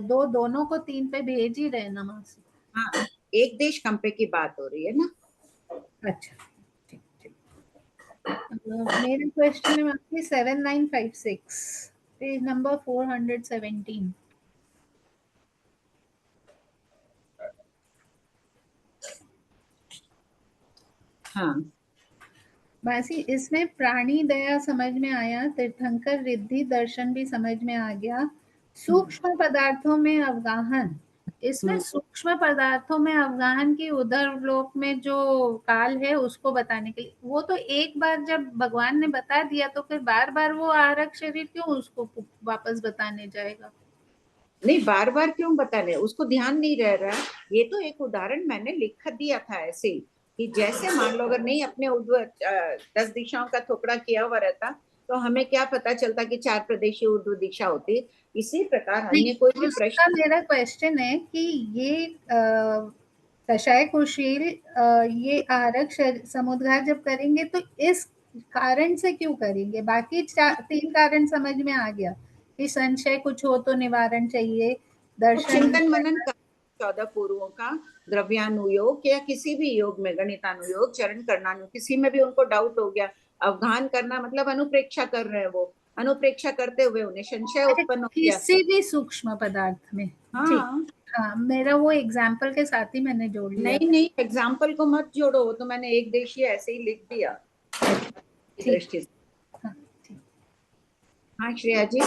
2 दोनों को 3 पे भेज ही रहे ना मासी। हाँ, एक देश कंपे की बात हो रही है ना। अच्छा ठीक ठीक। मेरा क्वेश्चन है मासी 7956 पेज नंबर 417। हाँ मासी इसमें प्राणी दया समझ में आया, तीर्थंकर रिद्धि दर्शन भी समझ में आ गया। सूक्ष्म पदार्थों में अवगाहन, इसमें सूक्ष्म पदार्थों में अवगाहन की उधर लोक में जो काल है उसको बताने के लिए, वो तो एक बार जब भगवान ने बता दिया तो फिर बार बार वो आरक शरीर क्यों उसको वापस बताने जाएगा? नहीं, बार बार क्यों बताने, उसको ध्यान नहीं रह रहा। ये तो एक उदाहरण मैंने लिख दिया था ऐसे ही कि जैसे मान लो अगर नहीं अपने 10 दिशाओं का थोपड़ा किया हुआ रहता तो हमें क्या पता चलता कि 4 प्रदेशीय ऊर्ध्व दिशा होती। इसी प्रकार अन्य कोई भी प्रश्न। मेरा क्वेश्चन है कि ये कषाय कुशील ये आरक समुद्घात जब करेंगे तो इस कारण से क्यों करेंगे? बाकी 3 कारण समझ में आ गया कि संशय कुछ हो तो निवारण चाहिए, दर्शन चिंतन मनन कर 14 पूर्वों का द्रव्यानुयोग या किसी भी योग में गणितानुयोग, चरण करना, किसी में भी उनको डाउट हो गया, अवगाहन करना मतलब अनुप्रेक्षा कर रहे हैं वो, अनुप्रेक्षा करते हुए उन्हें संशय अच्छा, उत्पन्न हो गया। किसी भी सूक्ष्म पदार्थ में। हाँ हाँ, मेरा वो एग्जाम्पल के साथ ही मैंने जोड़ लिया नहीं नहीं, एग्जाम्पल को मत जोड़ो, वो तो मैंने एक देशीय ऐसे ही लिख दिया दृष्टि से। हाँ, ठीक। हाँ श्रेया जी।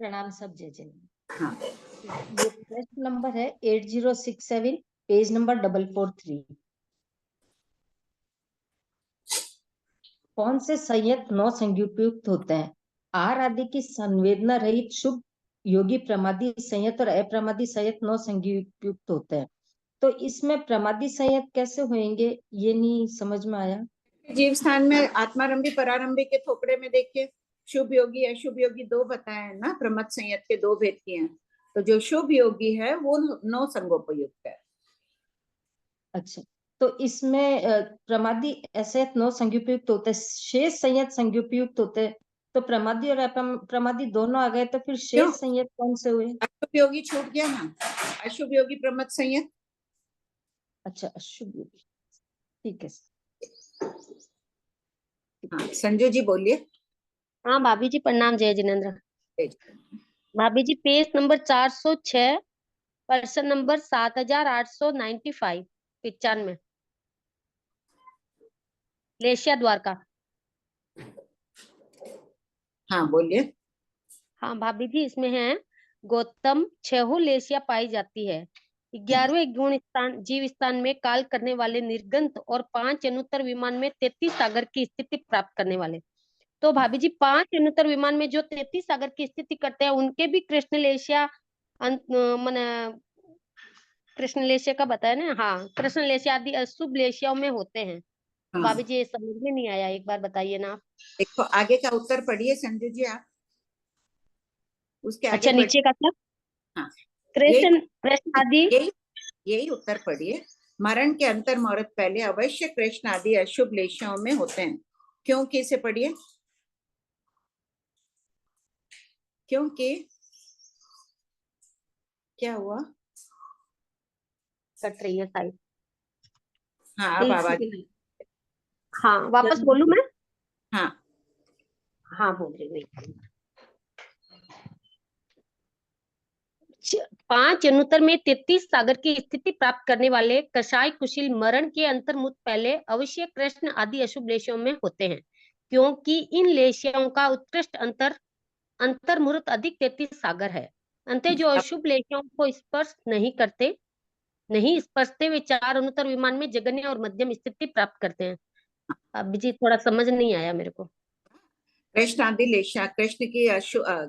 प्रणाम सब जय जय। हाँ ये प्रश्न नंबर है 8067, पेज नंबर 443। कौन से संयत 9 संयुक्त होते हैं? आहार आदि की संवेदना रहित शुभ योगी प्रमादी संयत और अप्रमादी संयत 9 संयुक्त होते हैं। तो इसमें प्रमादी संयत कैसे होंगे, ये नहीं समझ में आया। जीव स्थान में आत्मारंभी परारंभी के थोपड़े में देखिए, शुभ योगी अशुभ योगी दो बताए हैं ना, प्रमद संयत के दो भेद किए हैं। तो जो शुभ योगी है वो 9 संगोपयुक्त है। अच्छा, तो इसमें प्रमादी असंयत 9 संयुक्त होते हैं, शेष संयत संयुक्त होते हैं। तो प्रमादी और अप्रमादी दोनों आ गए, तो फिर शेष संयत कौन से हुए? अशुभ योगी छूट गया ना, अशुभ योगी प्रमद संयत। अच्छा, अशुभ योगी, ठीक है। हाँ संजू जी बोलिए। हाँ भाभी जी प्रणाम, जय जिनेन्द्र। भाभी जी पेज नंबर 406, पर्सन नंबर 7895, 95, लेशिया द्वारका। हाँ बोलिए। हाँ भाभी जी इसमें है, गौतम 6 लेशिया पाई जाती है। 11वें गुण स्थान जीव स्थान में काल करने वाले निर्गंत और 5 अनुत्तर विमान में 33 सागर की स्थिति प्राप्त करने वाले। तो भाभी जी 5 अनुत्तर विमान में जो 33 सागर की स्थिति करते हैं उनके भी कृष्ण लेशिया माने कृष्ण लेशिया का बताया ना। हाँ, कृष्ण लेशिया आदि अशुभ लेशियाओं में होते हैं। हाँ। भाभी जी ये समझ में नहीं आया, एक बार बताइए ना आप। देखो आगे का उत्तर पढ़िए संजू जी आप, उसके आगे अच्छा नीचे का क्या? हाँ कृष्ण आदि यही उत्तर पढ़िए। मरण के अंतर मुहूर्त पहले अवश्य कृष्ण आदि अशुभ लेशियाओं में होते हैं। क्योंकि इसे पढ़िए, क्योंकि क्या हुआ? कट रही है साइड। हाँ अब आवाज। हाँ वापस बोलूं मैं? हाँ हाँ बोल रही हूँ। 5 अनुत्तर में 33 सागर की स्थिति प्राप्त करने वाले कषाय कुशील मरण के अंतर्मुहूर्त पहले अवश्य कृष्ण आदि अशुभ लेशियों में होते हैं, क्योंकि इन लेशियों का उत्कृष्ट अंतर्मुहूर्त अधिक 33 सागर है। अंते जो अशुभ लेशियों को स्पर्श नहीं स्पर्शते वे 4 अनुत्तर विमान में जगन्य और मध्यम स्थिति प्राप्त करते हैं। अब जी थोड़ा समझ नहीं आया मेरे को। कृष्ण आदि लेशिया, कृष्ण की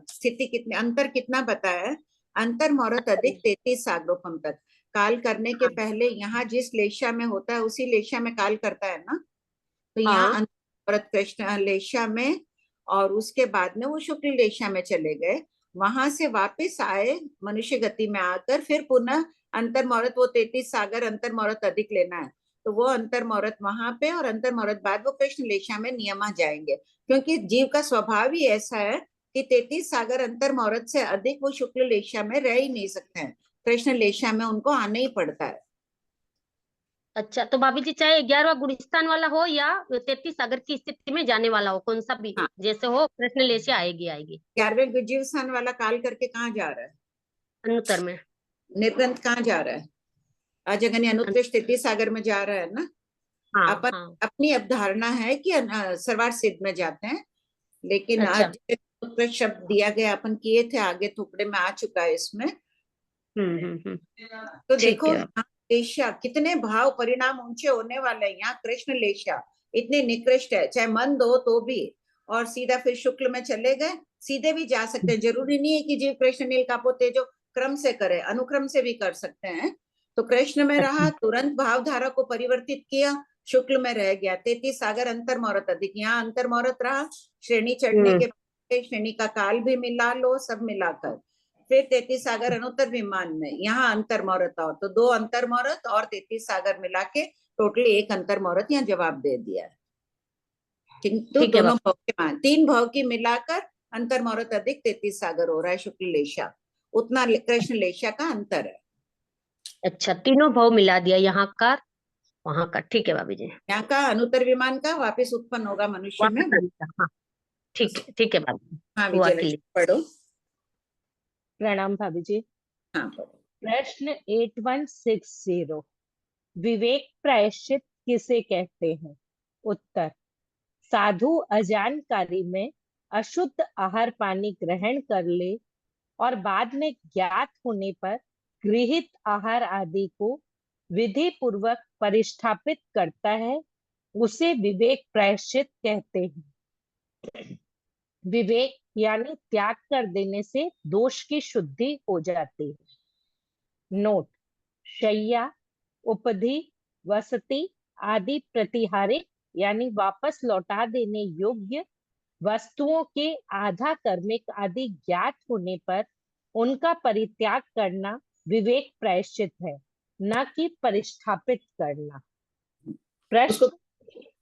स्थिति कितने अंतर कितना बताया है? अंतर मुहूर्त अधिक 33 सागरोपम तक। काल करने के पहले यहाँ जिस लेशिया में होता है उसी लेशिया में काल करता है ना। तो यहाँ अंतर मुहूर्त कृष्ण लेशिया में, और उसके बाद में वो शुक्ल लेशिया में चले गए। वहां से वापस आए मनुष्य गति में आकर फिर पुनः अंतर मुहूर्त, वो 33 सागर अंतर मुहूर्त अधिक लेना है। तो वो अंतर मुहूर्त वहां पे और अंतर मुहूर्त बाद वो कृष्ण लेशिया में नियमा जाएंगे, क्योंकि जीव का स्वभाव ही ऐसा है कि 33 सागर अंतर मुहूर्त से अधिक वो शुक्ल लेशिया में रह ही नहीं सकते हैं। कृष्ण लेशिया में उनको आना ही पड़ता है। अच्छा, तो भाभी जी चाहे 11वां गुणस्थान वाला हो या 33 सागर की स्थिति में जाने वाला हो, कौन सा भी जैसे हो, कृष्ण लेशिया आएगी। 11वें जीव स्थान वाला काल करके कहाँ जा रहा है? अनुत्तर में। निर्ग्रंथ कहाँ जा रहा है? अजगन्य अनुत्कृष्ट 33 सागर में जा रहा है ना। अपनी अवधारणा है कि सर्वार्थ सिद्ध में जाते हैं, लेकिन आज उत्कृष्ट शब्द दिया गया अपन किए थे, आगे टुकड़े में आ चुका है इसमें। तो देखो लेशिया कितने भाव परिणाम ऊंचे होने वाले हैं। यहाँ कृष्ण लेशिया इतने निकृष्ट है, चाहे मंद हो तो भी, और सीधा फिर शुक्ल में चले गए। सीधे भी जा सकते हैं, जरूरी नहीं है कि जीव कृष्ण नील कापोते जो क्रम से करे, अनुक्रम से भी कर सकते हैं। तो कृष्ण में रहा, तुरंत भावधारा को परिवर्तित किया, शुक्ल में रह गया। 33 सागर अंतर मुहूर्त अधिक, यहाँ अंतर मुहूर्त रहा। श्रेणी चढ़ने के श्रेणी का काल भी मिला लो, सब मिलाकर फिर 33 सागर अनुत्तर विमान में यहाँ अंतर मुहूर्त, और तो 2 अंतर मुहूर्त और 33 सागर मिला के टोटल 1 अंतर मुहूर्त यहाँ जवाब दे दिया है। किंतु दोनों भाव के मान 3 भाव की मिलाकर अंतर मुहूर्त अधिक 33 सागर हो रहा है शुक्ल लेशिया, उतना कृष्ण लेशिया का अंतर है। अच्छा, तीनों भाव मिला दिया यहाँ का वहां का, ठीक है भाभी जी। यहाँ का अनुत्तर विमान का वापस उत्पन्न होगा मनुष्य में। वापस आने का, हाँ ठीक है भाभी जी, हाँ हुआ विजयलक्ष्मी क्लियर। पढ़ो। प्रणाम भाभी जी। हाँ पढ़ो। प्रश्न 8160, विवेक प्रायश्चित किसे कहते हैं? उत्तर, साधु अजानकारी में अशुद्ध आहार पानी ग्रहण कर ले और बाद में ज्ञात होने पर गृहीत आहार आदि को विधि पूर्वक परिष्ठापित करता है, उसे विवेक प्रायश्चित कहते हैं। विवेक यानी त्याग कर देने से दोष की शुद्धि हो जाती है। नोट, शय्या, उपधि, वसति आदि प्रतिहारिक यानी वापस लौटा देने योग्य वस्तुओं के आधा कर्मिक आदि ज्ञात होने पर उनका परित्याग करना विवेक प्रायश्चित है, न कि परिष्ठापित करना। प्रश्न,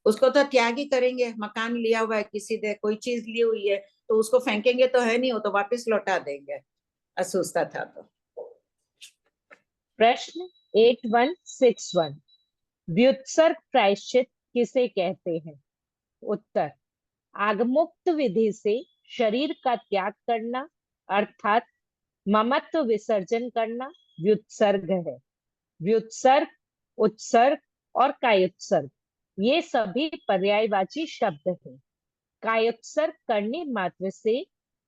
उसको तो त्याग ही करेंगे। मकान लिया हुआ है किसी ने, कोई चीज ली हुई है तो उसको फेंकेंगे तो है नहीं, वो तो वापस लौटा देंगे, असुस्ता था तो। प्रश्न 8161, व्युत्सर्ग प्रायश्चित किसे कहते हैं? उत्तर, आगमुक्त विधि से शरीर का त्याग करना अर्थात ममत्व विसर्जन करना व्युत्सर्ग है। व्युत्सर्ग, उत्सर्ग और कायोत्सर्ग ये सभी पर्यायवाची शब्द हैं। कायोत्सर्ग करने मात्र से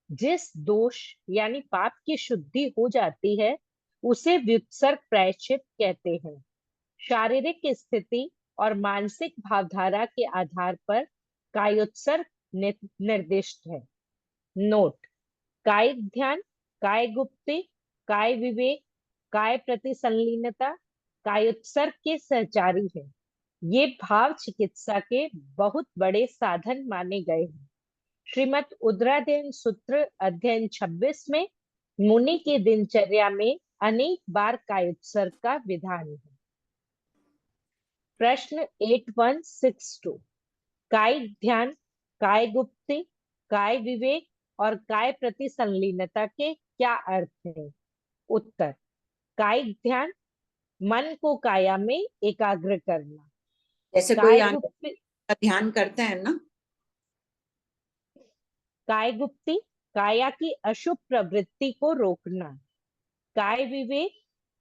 जिस दोष यानी पाप की शुद्धि हो जाती है उसे व्युत्सर्ग प्रायश्चित कहते हैं। शारीरिक स्थिति और मानसिक भावधारा के आधार पर कायोत्सर्ग निर्दिष्ट है। नोट, कायिक ध्यान, काय गुप्ति, काय विवेक, काय प्रति संलीनता कायोत्सर्ग के सहचारी हैं। ये भाव चिकित्सा के बहुत बड़े साधन माने गए हैं। श्रीमद् उदराध्ययन सूत्र अध्ययन 26 में मुनि की दिनचर्या में अनेक बार कायोत्सर्ग का विधान है। प्रश्न 8162, कायिक ध्यान, काय गुप्ति, काय विवेक और काय प्रति संलीनता के क्या अर्थ है? उत्तर, कायिक ध्यान मन को काया में एकाग्र करना। जैसे कोई ध्यान करते हैं ना। काय गुप्ति, काया की अशुभ प्रवृत्ति को रोकना। काय विवेक,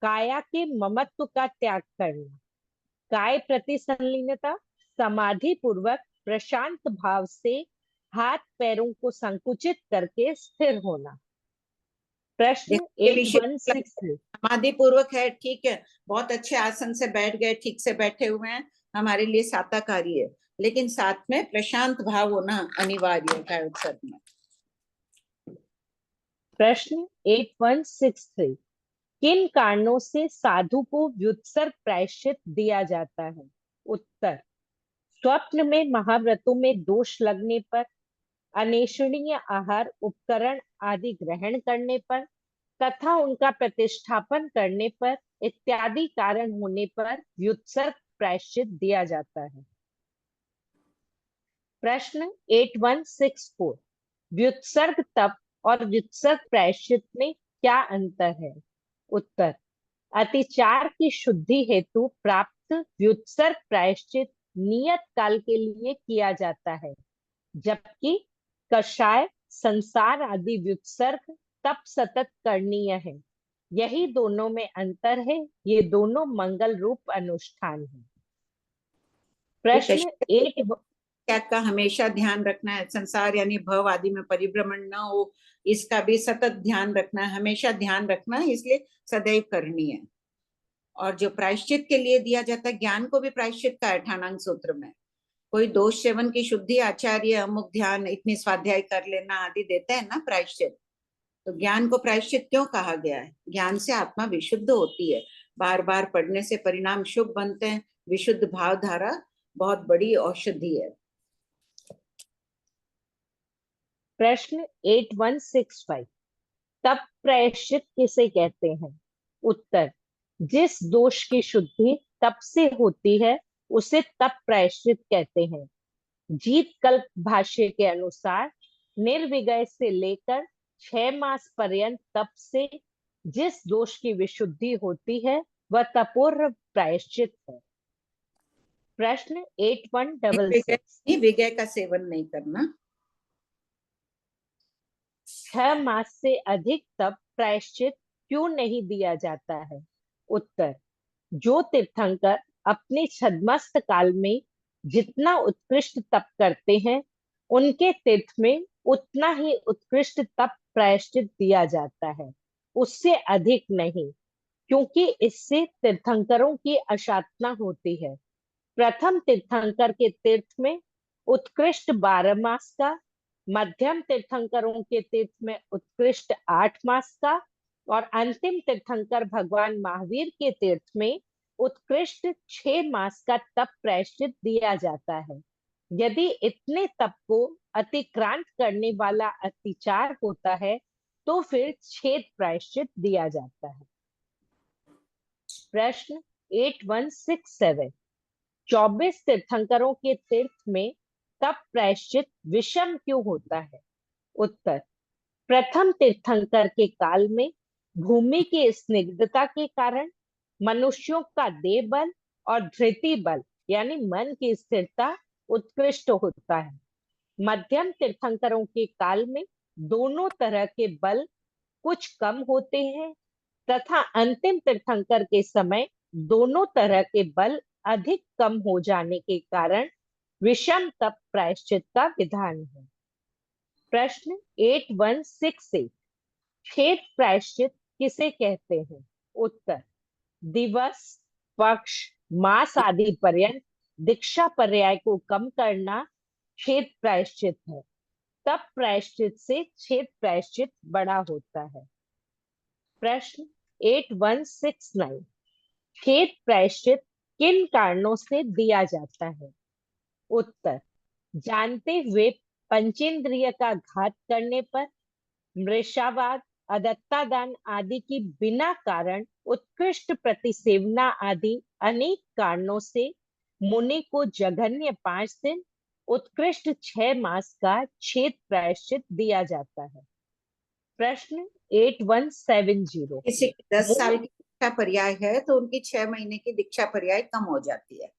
काया के ममत्व का त्याग करना। काय प्रति संलीनता, समाधि पूर्वक प्रशांत भाव से हाथ पैरों को संकुचित करके स्थिर होना। प्रश्न 8163, समाधि पूर्वक है, ठीक है, बहुत अच्छे आसन से बैठ गए, ठीक से बैठे हुए हैं, हमारे लिए साताकारी है, लेकिन साथ में प्रशांत भाव होना अनिवार्य है कायोत्सर्ग में। प्रश्न 8163, किन कारणों से साधु को व्युत्सर्ग प्रायश्चित दिया जाता है? उत्तर, स्वप्न में महाव्रतों में दोष लगने पर, अनेषणीय आहार उपकरण आदि ग्रहण करने पर तथा उनका प्रतिष्ठापन करने पर इत्यादि कारण होने पर व्युत्सर्ग प्रायश्चित दिया जाता है। प्रश्न 8164, व्युत्सर्ग तप और व्युत्सर्ग प्रायश्चित में क्या अंतर है? उत्तर, अतिचार की शुद्धि हेतु प्राप्त व्युत्सर्ग प्रायश्चित नियत काल के लिए किया जाता है, जबकि कषाय, संसार आदि व्युत्सर्ग तप सतत करणीय है। यही दोनों में अंतर है, ये दोनों मंगल रूप अनुष्ठान है। प्रश्न 8 त्याग का हमेशा ध्यान रखना है, संसार यानी भव आदि में परिभ्रमण न हो, इसका भी सतत ध्यान रखना है, हमेशा ध्यान रखना है, इसलिए सदैव करनी है। और जो प्रायश्चित के लिए दिया जाता है, ज्ञान को भी प्रायश्चित का है ठाणांग सूत्र में। कोई दोष सेवन की शुद्धि आचार्य अमुक ध्यान इतनी स्वाध्याय कर लेना आदि देते हैं ना प्रायश्चित, तो ज्ञान को प्रायश्चित क्यों कहा गया है? ज्ञान से आत्मा विशुद्ध होती है, बार बार पढ़ने से परिणाम शुभ बनते हैं। विशुद्ध भावधारा बहुत बड़ी औषधि है। प्रश्न 8165, तप प्रायश्चित किसे कहते हैं? उत्तर, जिस दोष की शुद्धि तप से होती है उसे तप प्रायश्चित कहते हैं। जीत कल्प भाष्य के अनुसार निर्विगय से लेकर 6 मास पर्यंत तप से जिस दोष की विशुद्धि होती है वह तपोर्व प्रायश्चित है। प्रश्न 8166। विगय का सेवन नहीं करना। 6 मास से अधिक तप प्रायश्चित क्यों नहीं दिया जाता है? उत्तर, जो तीर्थंकर अपने छद्मस्त काल में जितना उत्कृष्ट तप करते हैं, उनके तीर्थ में उतना ही उत्कृष्ट तप प्रायश्चित दिया जाता है, उससे अधिक नहीं, क्योंकि इससे तीर्थंकरों की अशातना होती है। प्रथम तीर्थंकर के तीर्थ में उत्कृष्ट 12 मास का, मध्यम तीर्थंकरों के तीर्थ में उत्कृष्ट 8 मास का और अंतिम तीर्थंकर भगवान महावीर के तीर्थ में उत्कृष्ट 6 मास का तप प्रायश्चित दिया जाता है। यदि इतने तप को अतिक्रांत करने वाला अतिचार होता है तो फिर छेद प्रायश्चित दिया जाता है। प्रश्न 8167। 24 तीर्थंकरों के तीर्थ में तप प्रायश्चित विषम क्यों होता है? उत्तर, प्रथम तीर्थंकर के काल में भूमि की स्निग्धता के कारण मनुष्यों का देह बल और धृति बल यानी मन की स्थिरता उत्कृष्ट होता है। मध्यम तीर्थंकरों के काल में दोनों तरह के बल कुछ कम होते हैं तथा अंतिम तीर्थंकर के समय दोनों तरह के बल अधिक कम हो जाने के कारण विषम तप प्रायश्चित का विधान है। प्रश्न 8168। छेद प्रायश्चित किसे कहते हैं? उत्तर, दिवस, पक्ष, मास आदि पर्यंत दीक्षा पर्याय को कम करना छेद प्रायश्चित है। तप प्रायश्चित से छेद प्रायश्चित बड़ा होता है। प्रश्न 8169। छेद प्रायश्चित किन कारणों से दिया जाता है? उत्तर, जानते हुए पंचेंद्रिय का घात करने पर, मृषावाद, अदत्तादान आदि की बिना कारण उत्कृष्ट प्रतिसेवना आदि अनेक कारणों से मुनि को जघन्य 5 दिन, उत्कृष्ट 6 मास का छेद प्रायश्चित दिया जाता है। प्रश्न 8170। किसी की 10 साल की दीक्षा पर्याय है तो उनकी 6 महीने की दीक्षा पर्याय कम हो जाती है।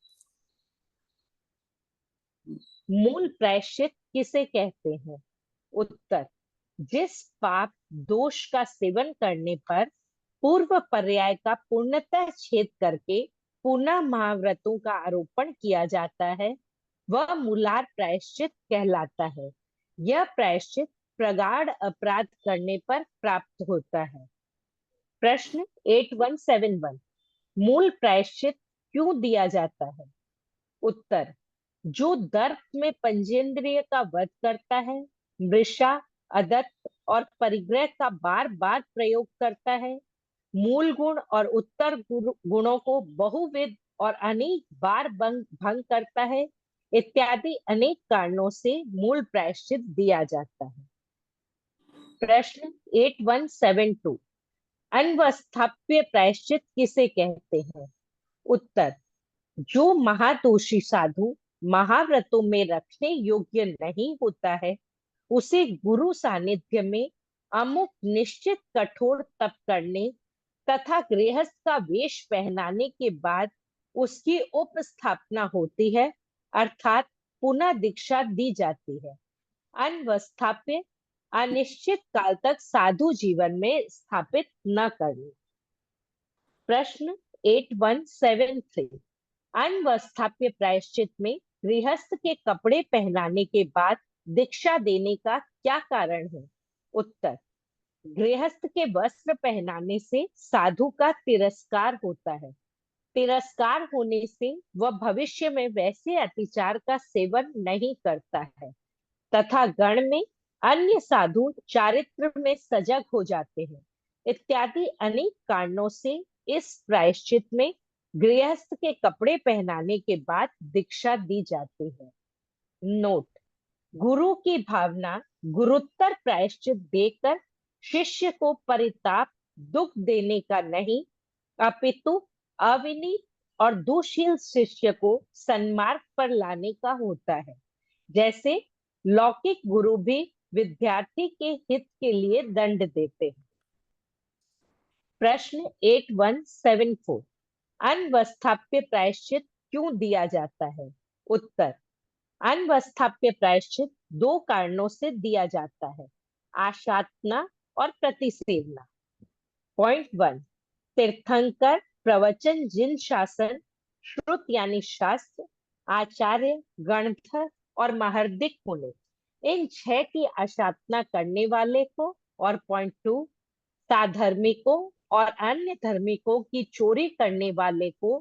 मूल प्रायश्चित किसे कहते हैं? उत्तर, जिस पाप दोष का सेवन करने पर पूर्व पर्याय का पूर्णतः छेद करके पुनः महाव्रतों का आरोपण किया जाता है, वह मूलार प्रायश्चित कहलाता है। यह प्रायश्चित प्रगाढ़ अपराध करने पर प्राप्त होता है। प्रश्न 8171। मूल प्रायश्चित क्यों दिया जाता है? उत्तर, जो दर्प में पंचेंद्रिय का वध करता है, मृषा, अदत्त और परिग्रह का बार बार प्रयोग करता है, मूल गुण और उत्तर गुणों को बहुविध और अनेक बार भंग करता है, इत्यादि अनेक कारणों से मूल प्रायश्चित दिया जाता है। प्रश्न 8172। अनवस्थाप्य प्रायश्चित किसे कहते हैं? उत्तर, जो महादोषी साधु महाव्रतों में रखने योग्य नहीं होता है, उसे गुरु सानिध्य में अमुक निश्चित कठोर तप करने तथा गृहस्थ का वेश पहनाने के बाद उसकी उपस्थापना होती है, अर्थात पुनः दीक्षा दी जाती है। अनवस्थाप्य अनिश्चित काल तक साधु जीवन में स्थापित न करना। प्रश्न 8173। अनवस्थाप्य प्रायश्चित में गृहस्थ के कपड़े पहनाने के बाद दीक्षा देने का क्या कारण है? उत्तर, गृहस्थ के वस्त्र पहनाने से साधु का तिरस्कार होता है। तिरस्कार होने से वह भविष्य में वैसे अतिचार का सेवन नहीं करता है तथा गण में अन्य साधु चारित्र में सजग हो जाते हैं, इत्यादि अनेक कारणों से इस प्रायश्चित में गृहस्थ के कपड़े पहनाने के बाद दीक्षा दी जाती है। नोट, गुरु की भावना गुरुत्तर प्रायश्चित देकर शिष्य को परिताप दुख देने का नहीं, अपितु अविनीत और दोषील शिष्य को सन्मार्ग पर लाने का होता है। जैसे लौकिक गुरु भी विद्यार्थी के हित के लिए दंड देते हैं। प्रश्न 8174। अनवस्थाप्य प्रायश्चित क्यों दिया जाता है? उत्तर, अनवस्थाप्य प्रायश्चित 2 कारणों से दिया जाता है, आशातना और प्रतिसेवना। पॉइंट 1, तीर्थंकर, प्रवचन, जिन शासन, श्रुत यानी शास्त्र, आचार्य, गणधर और महर्दिक मुनि, इन 6 की आशातना करने वाले को। और पॉइंट 2, साधर्मिकों और अन्य धार्मिकों की चोरी करने वाले को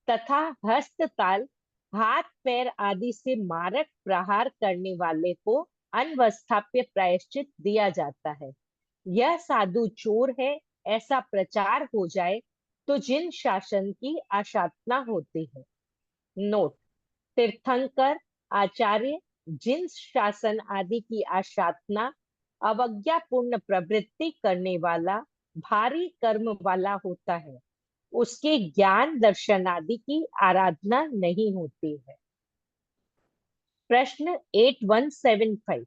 तथा हस्तताल, हाथ पैर आदि से मारक प्रहार करने वाले को अनवस्थाप्य प्रायश्चित दिया जाता है। यह साधु चोर है ऐसा प्रचार हो जाए तो जिन शासन की आशातना होती है। नोट, तीर्थंकर, आचार्य, जिन शासन आदि की आशातना अवज्ञापूर्ण प्रवृत्ति करने वाला, भारी कर्म वाला होता है, उसके ज्ञान दर्शन आदि की आराधना नहीं होती है। प्रश्न 8175,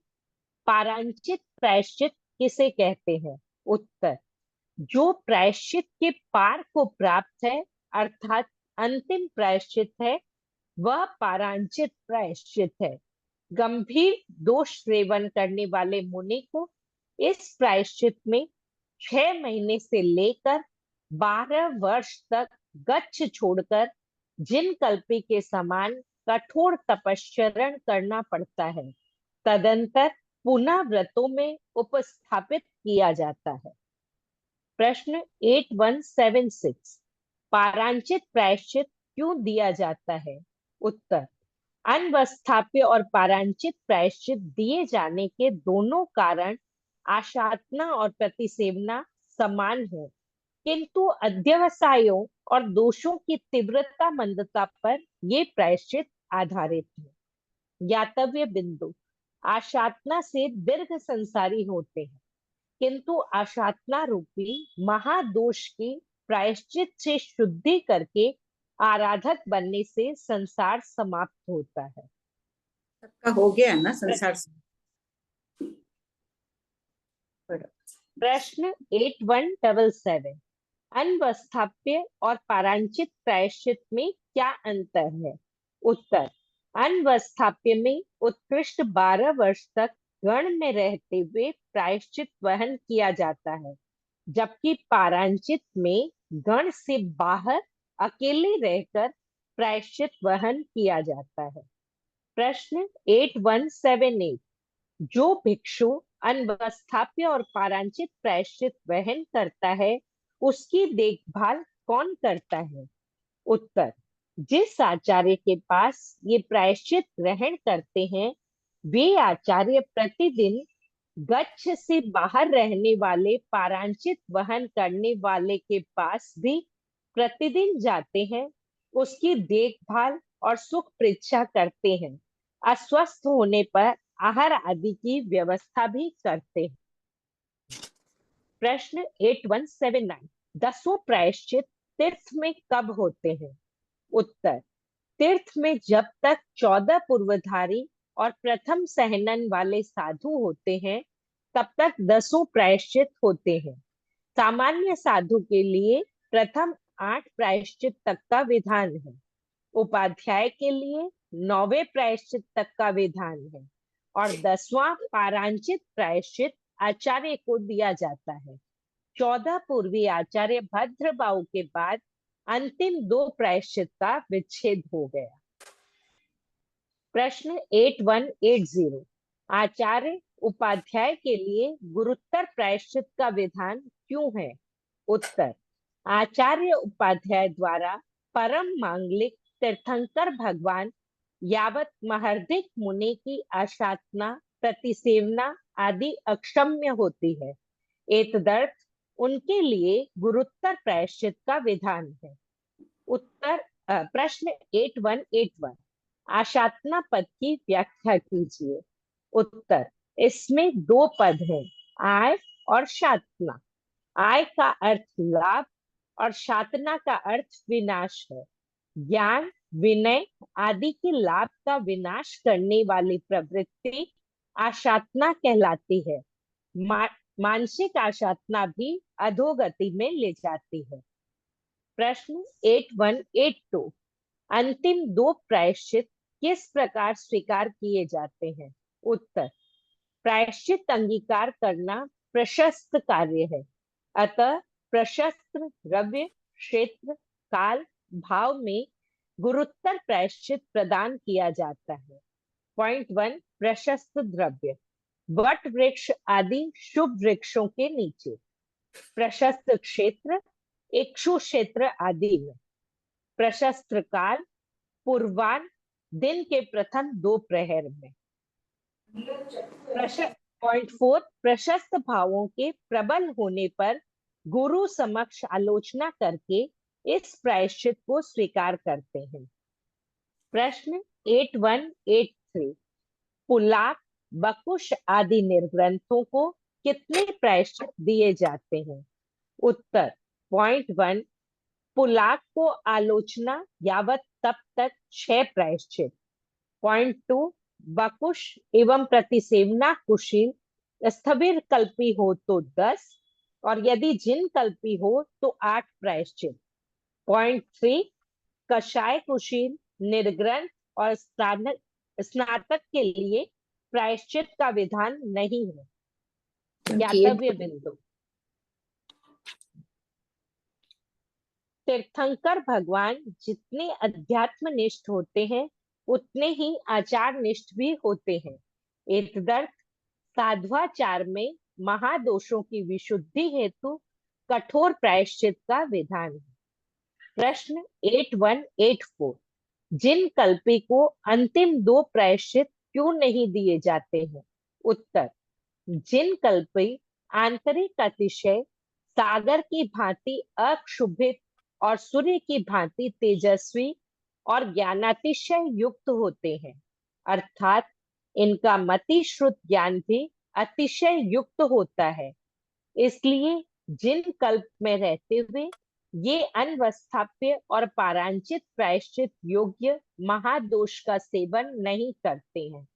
पारांचित प्रायश्चित किसे कहते हैं? उत्तर, जो प्रायश्चित के पार को प्राप्त है अर्थात अंतिम प्रायश्चित है, वह पारांचित प्रायश्चित है। गंभीर दोष सेवन करने वाले मुनि को इस प्रायश्चित में 6 महीने से लेकर 12 वर्ष तक गच्छ छोड़कर जिन कल्पी के समान कठोर तपश्चरण करना पड़ता है। तदंतर पुनः व्रतों में उपस्थापित किया जाता है। प्रश्न 8176, पारांचित प्रायश्चित क्यों दिया जाता है? उत्तर, अनवस्थाप्य और पारांचित प्रायश्चित दिए जाने के दोनों कारण आशातना और प्रतिसेवना समान है, किंतु अध्यवसायों और दोषों की तीव्रता मंदता पर ये प्रायश्चित आधारित है। ज्ञातव्य बिंदु, आशातना से दीर्घ संसारी होते हैं, किंतु आशातना रूपी महादोष की प्रायश्चित से शुद्धि करके आराधक बनने से संसार समाप्त होता है। सबका हो गया ना संसार से। प्रश्न 8177, अनवस्थाप्य और पारांचित प्रायश्चित में क्या अंतर है? उत्तर, अनवस्थाप्य में उत्कृष्ट 12 वर्ष तक गण में रहते हुए प्रायश्चित वहन किया जाता है, जबकि पारांचित में गण से बाहर अकेले रहकर प्रायश्चित वहन किया जाता है। प्रश्न 8178, जो भिक्षु अनवस्थाप्य और पारांचित प्रायश्चित वहन करता है उसकी देखभाल कौन करता है? उत्तर, जिस आचार्य के पास ये प्रायश्चित ग्रहण करते हैं वे आचार्य प्रतिदिन गच्छ से बाहर रहने वाले पारांचित वहन करने वाले के पास भी प्रतिदिन जाते हैं, उसकी देखभाल और सुख परीक्षा करते हैं, अस्वस्थ होने पर आहार आदि की व्यवस्था भी करते हैं। प्रश्न 8179, 10 प्रायश्चित तीर्थ में कब होते हैं? उत्तर, तीर्थ में जब तक 14 पूर्वधारी और प्रथम सहनन वाले साधु होते हैं तब तक 10 प्रायश्चित होते हैं। सामान्य साधु के लिए प्रथम 8 प्रायश्चित तक का विधान है, उपाध्याय के लिए 9वें प्रायश्चित तक का विधान है और 10वां पारांचित प्रायश्चित आचार्य को दिया जाता है। 14 पूर्वी आचार्य भद्रबाहु के बाद अंतिम 2 प्रायश्चित का विच्छेद हो गया। प्रश्न 8180, आचार्य उपाध्याय के लिए गुरुत्तर प्रायश्चित का विधान क्यों है? उत्तर, आचार्य उपाध्याय द्वारा परम मांगलिक तीर्थंकर भगवान यावत महर्दिक मुनि की आशातना प्रतिसेवना आदि अक्षम्य होती है, एतदर्थ उनके लिए गुरुत्तर प्रायश्चित का विधान है। उत्तर, प्रश्न 8181, आशातना पद की व्याख्या कीजिए। उत्तर, इसमें 2 पद हैं, आय और शातना। आय का अर्थ लाभ और शातना का अर्थ विनाश है। ज्ञान, विनय आदि के लाभ का विनाश करने वाली प्रवृत्ति आशातना कहलाती है। मानसिक आशातना भी अधोगति में ले जाती है। प्रश्न 8182, अंतिम 2 प्रायश्चित किस प्रकार स्वीकार किए जाते हैं? उत्तर, प्रायश्चित अंगीकार करना प्रशस्त कार्य है, अतः प्रशस्त द्रव्य, क्षेत्र, काल, भाव में गुरुत्तर प्रायश्चित प्रदान किया जाता है। पॉइंट 1, प्रशस्त द्रव्य, वट वृक्ष आदि शुभ वृक्षों के नीचे, प्रशस्त क्षेत्र, इक्षु क्षेत्र आदि में, प्रशस्त काल, पूर्वाह्न, दिन के प्रथम 2 प्रहर में। पॉइंट 4, प्रशस्त भावों के प्रबल होने पर गुरु समक्ष आलोचना करके इस प्रायश्चित को स्वीकार करते हैं। प्रश्न 8183, पुलाक, बकुश आदि निर्ग्रंथों को कितने प्रायश्चित दिए जाते हैं? उत्तर, पॉइंट 1, पुलाक को आलोचना यावत तब तक 6 प्रायश्चित। पॉइंट 2, बकुश एवं प्रतिसेवना कुशील स्थविर कल्पी हो तो 10 और यदि जिन कल्पी हो तो 8 प्रायश्चित। पॉइंट 3, कषाय कुशील, निर्ग्रंथ और स्नातक के लिए प्रायश्चित का विधान नहीं है। ज्ञातव्य बिंदु, तीर्थंकर भगवान जितने अध्यात्मनिष्ठ होते हैं उतने ही आचार निष्ठ भी होते हैं। एतदर्थ साध्वाचार में महादोषों की विशुद्धि हेतु कठोर प्रायश्चित का विधान है। प्रश्न 8184, जिन कल्पी को अंतिम 2 प्रायश्चित क्यों नहीं दिए जाते हैं? उत्तर, जिन कल्पी आंतरिक अतिशय सागर की भांति अक्षुभित और सूर्य की भांति तेजस्वी और ज्ञानातिशय युक्त होते हैं, अर्थात इनका मति श्रुत ज्ञान भी अतिशय युक्त होता है, इसलिए जिन कल्प में रहते हुए ये अनवस्थाप्य और पारांचित प्रायश्चित योग्य महादोष का सेवन नहीं करते हैं,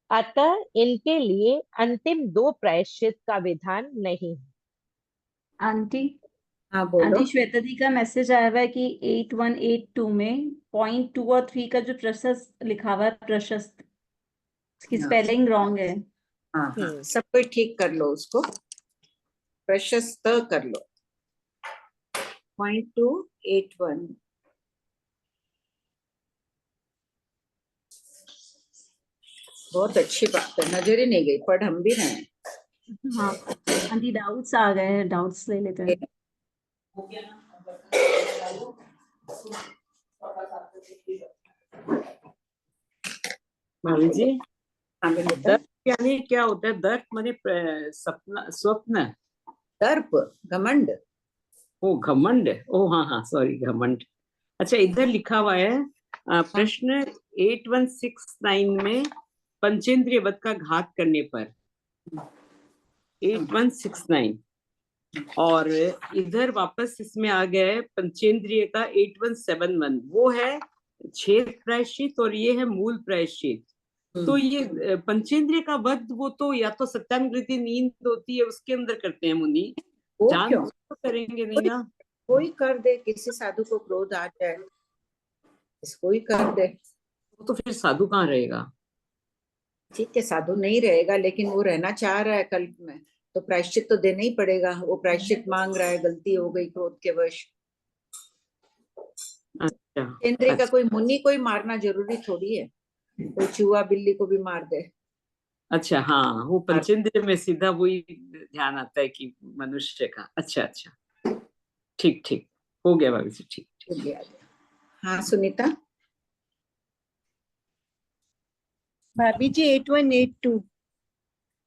अतः इनके लिए अंतिम 2 प्रायश्चित का विधान नहीं है। आंटी, हाँ बोलो। आंटी श्वेता दी का मैसेज आया हुआ है कि 8182 में पॉइंट 2 और 3 का जो प्रशस्त लिखा हुआ है, प्रशस्त, इसकी हाँ। स्पेलिंग रॉन्ग है। हाँ हाँ, सब कोई ठीक कर लो, उसको प्रशस्त कर लो। 0.281, बहुत अच्छी बात है, नजर ही नहीं गई, पढ़ हम भी रहे हैं। हाँ आंटी, डाउट्स आ गए हैं, डाउट्स ले लेते हैं। भाभी जी, हाँ बेटा। दर्प यानी क्या होता है? दर्प माने सपना, स्वप्न, दर्प घमंड। ओ घमंड, ओ हाँ हाँ सॉरी, घमंड। अच्छा, इधर लिखा हुआ है प्रश्न 8169 में पंचेंद्रिय वध का घात करने पर, 8169, और इधर वापस इसमें आ गया है पंचेंद्रिय का 8171, वो है 6 प्रायश्चित और ये है मूल प्रायश्चित। तो ये पंचेंद्रिय का वध, वो तो या तो सत्यानुगृति नींद होती है उसके अंदर करते हैं मुनि, वो जान क्यों? तो करेंगे नहीं ना। कोई कर दे, किसी साधु को क्रोध आ जाए, इसको ही कर दे, तो फिर साधु कहाँ रहेगा? ठीक है, साधु नहीं रहेगा, लेकिन वो रहना चाह रहा है कल्प में, तो प्रायश्चित तो देना ही पड़ेगा। वो प्रायश्चित मांग रहा है, गलती हो गई क्रोध के वश। अच्छा, इंद्रिय का कोई मुनि कोई मारना जरूरी थोड़ी है, कोई चूहा बिल्ली को भी मार दे। अच्छा, हाँ, वो पंचेंद्रिय में सीधा वही ध्यान आता है कि मनुष्य का। अच्छा अच्छा, ठीक ठीक, हो गया भाभी जी, ठीक। हो गया। हाँ सुनीता। भाभी जी 8182,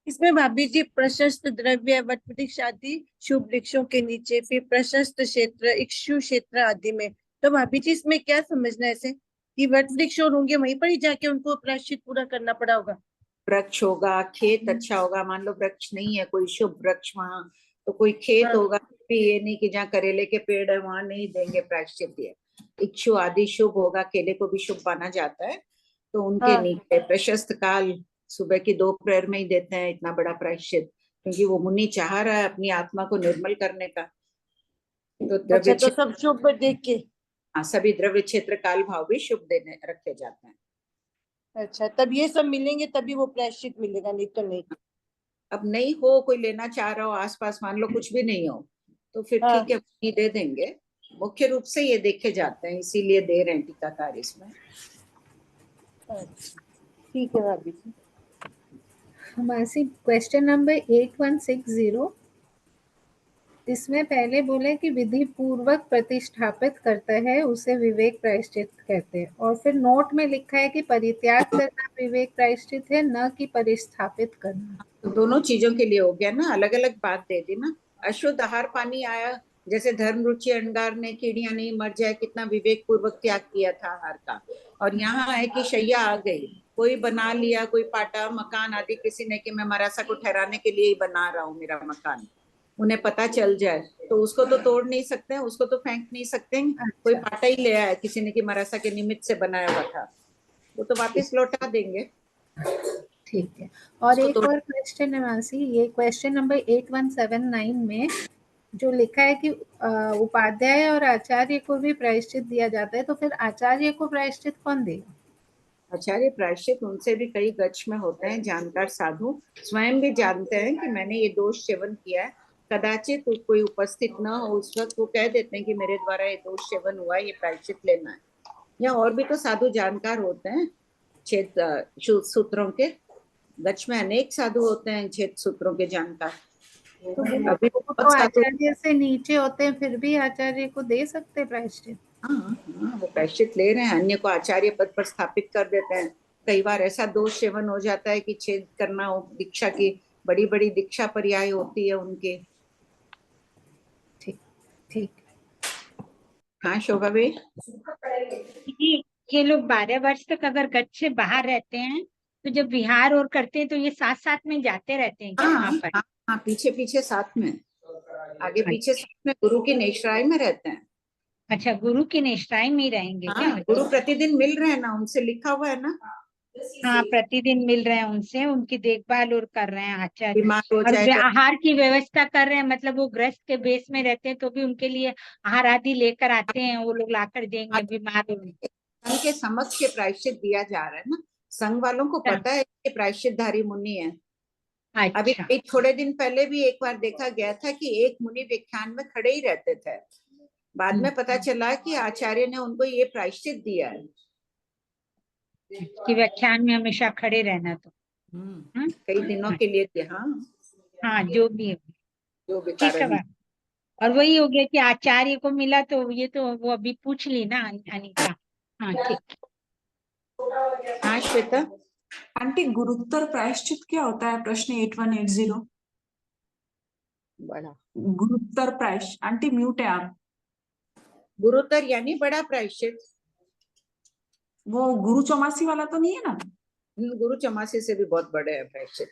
इसमें भाभी जी प्रशस्त द्रव्य, वट वृक्ष आदि शुभ वृक्षों के नीचे, फिर प्रशस्त क्षेत्र, इक्षु क्षेत्र आदि में, तो भाभी जी इसमें क्या समझना है ऐसे कि वट वृक्ष और होंगे वहीं पर ही जाके उनको प्रायश्चित पूरा करना पड़ा होगा? वृक्ष होगा, खेत अच्छा होगा, मान लो वृक्ष नहीं है कोई शुभ वृक्ष वहां, तो कोई खेत होगा, भी ये नहीं कि जहाँ करेले के पेड़ है वहां नहीं देंगे प्रायश्चित। ये इक्षु आदि शुभ होगा, केले को भी शुभ माना जाता है, तो उनके नीचे प्रशस्त काल, सुबह की 2 प्रहर में ही देते हैं इतना बड़ा प्रायश्चित, क्योंकि वो मुनि चाह रहा है अपनी आत्मा को निर्मल करने का। तो अच्छा, तो सब शुभ देख के। हाँ, सभी द्रव्य क्षेत्र काल भाव भी शुभ देने रखे जाते हैं। अच्छा, तब ये सब मिलेंगे तभी वो प्रायश्चित मिलेगा, नहीं तो नहीं। अब नहीं हो, कोई लेना चाह रहा हो आसपास, मान लो कुछ भी नहीं हो, तो फिर हाँ। ठीक है, वही दे देंगे। मुख्य रूप से ये देखे जाते हैं, इसीलिए दे रहे हैं टीकाकार इसमें। अच्छा, ठीक है भाभी जी। हमारी क्वेश्चन नंबर 8160, इसमें पहले बोले कि विधि पूर्वक प्रतिष्ठापित करता है उसे विवेक प्रायश्चित कहते हैं, और फिर नोट में लिखा है कि परित्याग करना विवेक प्रायश्चित है, न कि परिस्थापित करना। तो दोनों चीजों के लिए हो गया ना, अलग अलग बात दे दी ना। अशुद्ध आहार पानी आया, जैसे धर्म रुचि अंगार ने कीड़ियां नहीं मर जाए, कितना विवेक पूर्वक त्याग किया था आहार का। और यहाँ है कि शैया आ गई, कोई बना लिया, कोई पाटा मकान आदि किसी ने कि मैं मरासा को ठहराने के लिए ही बना रहा हूँ मेरा मकान, उन्हें पता चल जाए तो उसको तो तोड़ नहीं सकते, उसको तो फेंक नहीं सकते। कोई पाटा ही ले आया किसी ने कि मरासा के निमित्त से बनाया हुआ था, वो तो वापस लौटा देंगे। ठीक है। और एक और क्वेश्चन है मानसी, ये क्वेश्चन नंबर 8179 में जो लिखा है कि उपाध्याय और आचार्य को भी प्रायश्चित दिया जाता है, तो फिर आचार्य को प्रायश्चित कौन देगा? आचार्य प्रायश्चित उनसे भी कई गच्छ में होते हैं, जानकार साधु स्वयं भी जानते हैं कि मैंने ये दोष सेवन किया है, कदाचित कोई उपस्थित न हो उस वक्त, वो कह देते हैं कि मेरे द्वारा ये दोष सेवन हुआ है, ये प्रायश्चित लेना है। या और भी तो साधु जानकार होते हैं छेद सूत्रों के, गच्छ में अनेक साधु होते हैं छेद सूत्रों के जानकार। तो अभी तो आचार्य से नीचे होते हैं, फिर भी आचार्य को दे सकते हैं प्रायश्चित? हाँ, वो प्रायश्चित ले रहे हैं, अन्य को आचार्य पद पर स्थापित कर देते हैं। कई बार ऐसा दोष सेवन हो जाता है कि छेद करना हो, दीक्षा की बड़ी बड़ी दीक्षा पर्याय होती है उनके। ठीक ठीक। हाँ शोभा भाई, ये लोग 12 वर्ष तक अगर गच्छ से बाहर रहते हैं तो जब विहार और करते हैं तो ये साथ साथ में जाते रहते हैं क्या वहां पर? हाँ, पीछे पीछे साथ में, आगे पीछे साथ में गुरु की निश्राय में रहते हैं। अच्छा, गुरु की निष्ठाएं में ही रहेंगे क्या? गुरु प्रतिदिन मिल रहे हैं ना, उनसे लिखा हुआ है ना। हाँ, प्रतिदिन मिल रहे हैं उनसे, उनकी देखभाल और कर रहे हैं आचार्य, बीमार हो और जाए तो आहार की व्यवस्था कर रहे हैं, मतलब वो ग्रस्त के बेस में रहते हैं तो भी उनके लिए आहार आदि लेकर आते हैं, वो लोग लाकर देंगे बीमार संघ के समक्ष के प्रायश्चित दिया जा रहा है ना, संघ वालों को पता है कि प्रायश्चितधारी मुनि है। अभी थोड़े दिन पहले भी एक बार देखा गया था कि एक मुनि व्याख्यान में खड़े ही रहते थे, बाद में पता चला कि आचार्य ने उनको ये प्रायश्चित दिया है कि व्याख्यान में हमेशा खड़े रहना। तो कई दिनों के लिए। हाँ, जो भी है, जो भी ठीक है कारण है। और वही हो गया कि आचार्य को मिला, तो ये तो वो अभी पूछ ली ना अनीता। हाँ ठीक। हाँ श्वेता। आंटी, गुरुत्तर प्रायश्चित क्या होता है? प्रश्न 8180। बड़ा गुरुत्तर प्रायश्चित। आंटी म्यूट है आप। गुरुत्तर यानी बड़ा प्रायश्चित। वो गुरु चौमासी वाला तो नहीं है ना? गुरु चौमासी से भी बहुत बड़े है प्रायश्चित।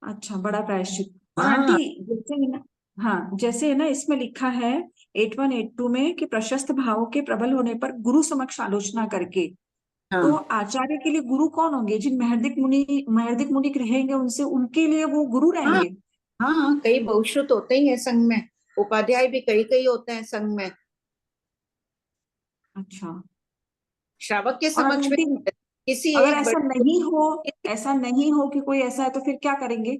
अच्छा, बड़ा प्रायश्चित। आंटी जैसे है ना, हाँ जैसे है ना, इसमें लिखा है 8182 में कि प्रशस्त भाव के प्रबल होने पर गुरु समक्ष आलोचना करके, तो आचार्य के लिए गुरु कौन होंगे? जिन महर्दिक मुनि रहेंगे उनसे, उनके लिए वो गुरु रहेंगे। हाँ, कई बहुश्रुत होते ही है संघ में, उपाध्याय भी कई कई होते हैं संघ में। अच्छा, श्रावक के समक्ष में किसी अगर एक ऐसा नहीं हो कि कोई ऐसा है, तो फिर क्या करेंगे?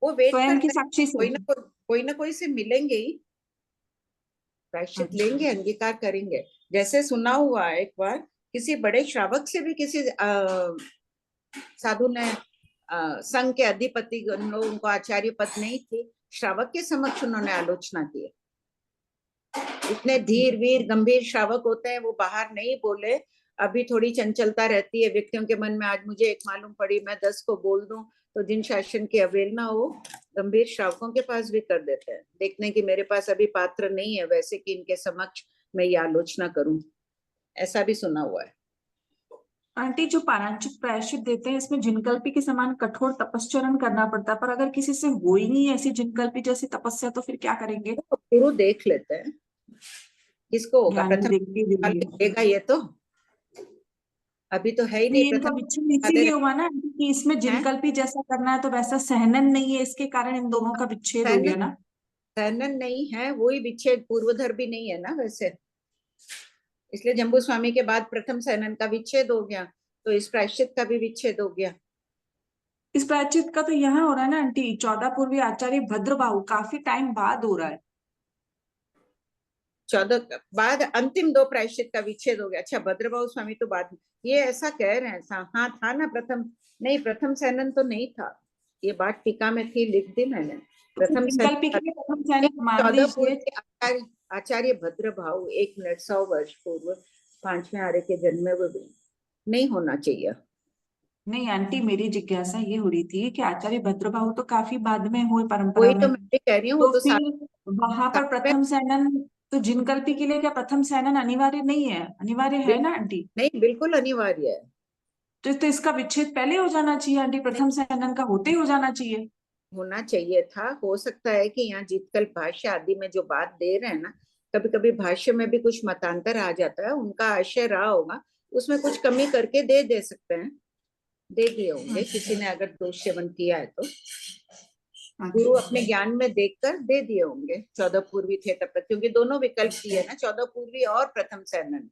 वो वेट स्वयं की साक्षी से कोई ना कोई से मिलेंगे ही, प्रायश्चित लेंगे, अंगीकार करेंगे। जैसे सुना हुआ है एक बार, किसी बड़े श्रावक से भी किसी साधु ने संघ के अधिपति उनको आचार्य पद नहीं थी, श्रावक के समक्ष उन्होंने आलोचना की। इतने धीर वीर गंभीर श्रावक होते हैं, वो बाहर नहीं बोले। अभी थोड़ी चंचलता रहती है व्यक्तियों के मन में, आज मुझे एक मालूम पड़ी, मैं 10 को बोल दूं तो जिन शासन की अवहेलना हो, गंभीर श्रावकों के पास भी कर देते हैं, देखने की मेरे पास अभी पात्र नहीं है वैसे कि इनके समक्ष मैं ये आलोचना करूं, ऐसा भी सुना हुआ है। आंटी, जो पारांचिक प्रायश्चित देते हैं इसमें जिनकल्पी के समान कठोर तपस्चरण करना पड़ता है, पर अगर किसी से हो ही नहीं ऐसी जिनकल्पी जैसी तपस्या, तो फिर क्या करेंगे? गुरु देख लेते हैं किसको होगा, प्रथम देगा ये तो अभी तो है ही नहीं। इनका विच्छेद इसीलिए हुआ ना कि इसमें जिनकल्पी जैसा करना है, तो वैसा सहनन नहीं है, इसके कारण इन दोनों का विच्छेद हो गया ना। सहनन नहीं है, वही विच्छेद, पूर्वधर भी नहीं है ना वैसे। इसलिए जम्बू स्वामी के बाद प्रथम सैनन का विच्छेद हो गया, तो इस प्रायश्चित का भी विच्छेद हो गया। इस प्रायश्चित का तो यहाँ हो रहा है ना आंटी, 14 पूर्वी आचार्य भद्रबाहु, काफी टाइम बाद हो रहा है। 14 बाद अंतिम 2 प्रायश्चित का विच्छेद हो गया। अच्छा, भद्रबाहु स्वामी तो बाद में, ये ऐसा कह रहे हैं। ऐसा हाँ था ना, प्रथम नहीं, प्रथम सैनन तो नहीं था, ये बात टीका में थी, लिख दी मैंने। प्रथम विकल्पी के लिए प्रथम सैनन मान 14 लीजिए। पूर्व आचार्य भद्रबाहु 1 मिनट 100 वर्ष पूर्व 5वें आर्य के जन्म में वो नहीं होना चाहिए। नहीं आंटी, मेरी जिज्ञासा ये हो रही थी कि आचार्य भद्रबाहु तो काफी बाद में हुए परंपरा वही में, तो मैं भी कह रही हूँ, वो तो तो फिर वहां पर प्रथम सैनन, तो जिनकल्पी के लिए क्या प्रथम सैनन अनिवार्य नहीं है? अनिवार्य है ना आंटी? नहीं, बिल्कुल अनिवार्य है। तो इसका विच्छेद पहले हो जाना चाहिए आंटी, प्रथम सैनन का होते ही हो जाना चाहिए। होना चाहिए था। हो सकता है कि यहाँ जीतकल भाष्य आदि में जो बात दे रहे हैं ना, कभी कभी भाष्य में भी कुछ मतांतर आ जाता है, उनका आशय रहा होगा, उसमें कुछ कमी करके दे सकते हैं, दे दिए होंगे किसी ने अगर दोष सेवन किया है तो। गुरु अपने ज्ञान में देखकर दे दिए होंगे। 14 पूर्वी थे तब तक, क्योंकि दोनों विकल्प दिए ना, 14 पूर्वी और प्रथम सैनन।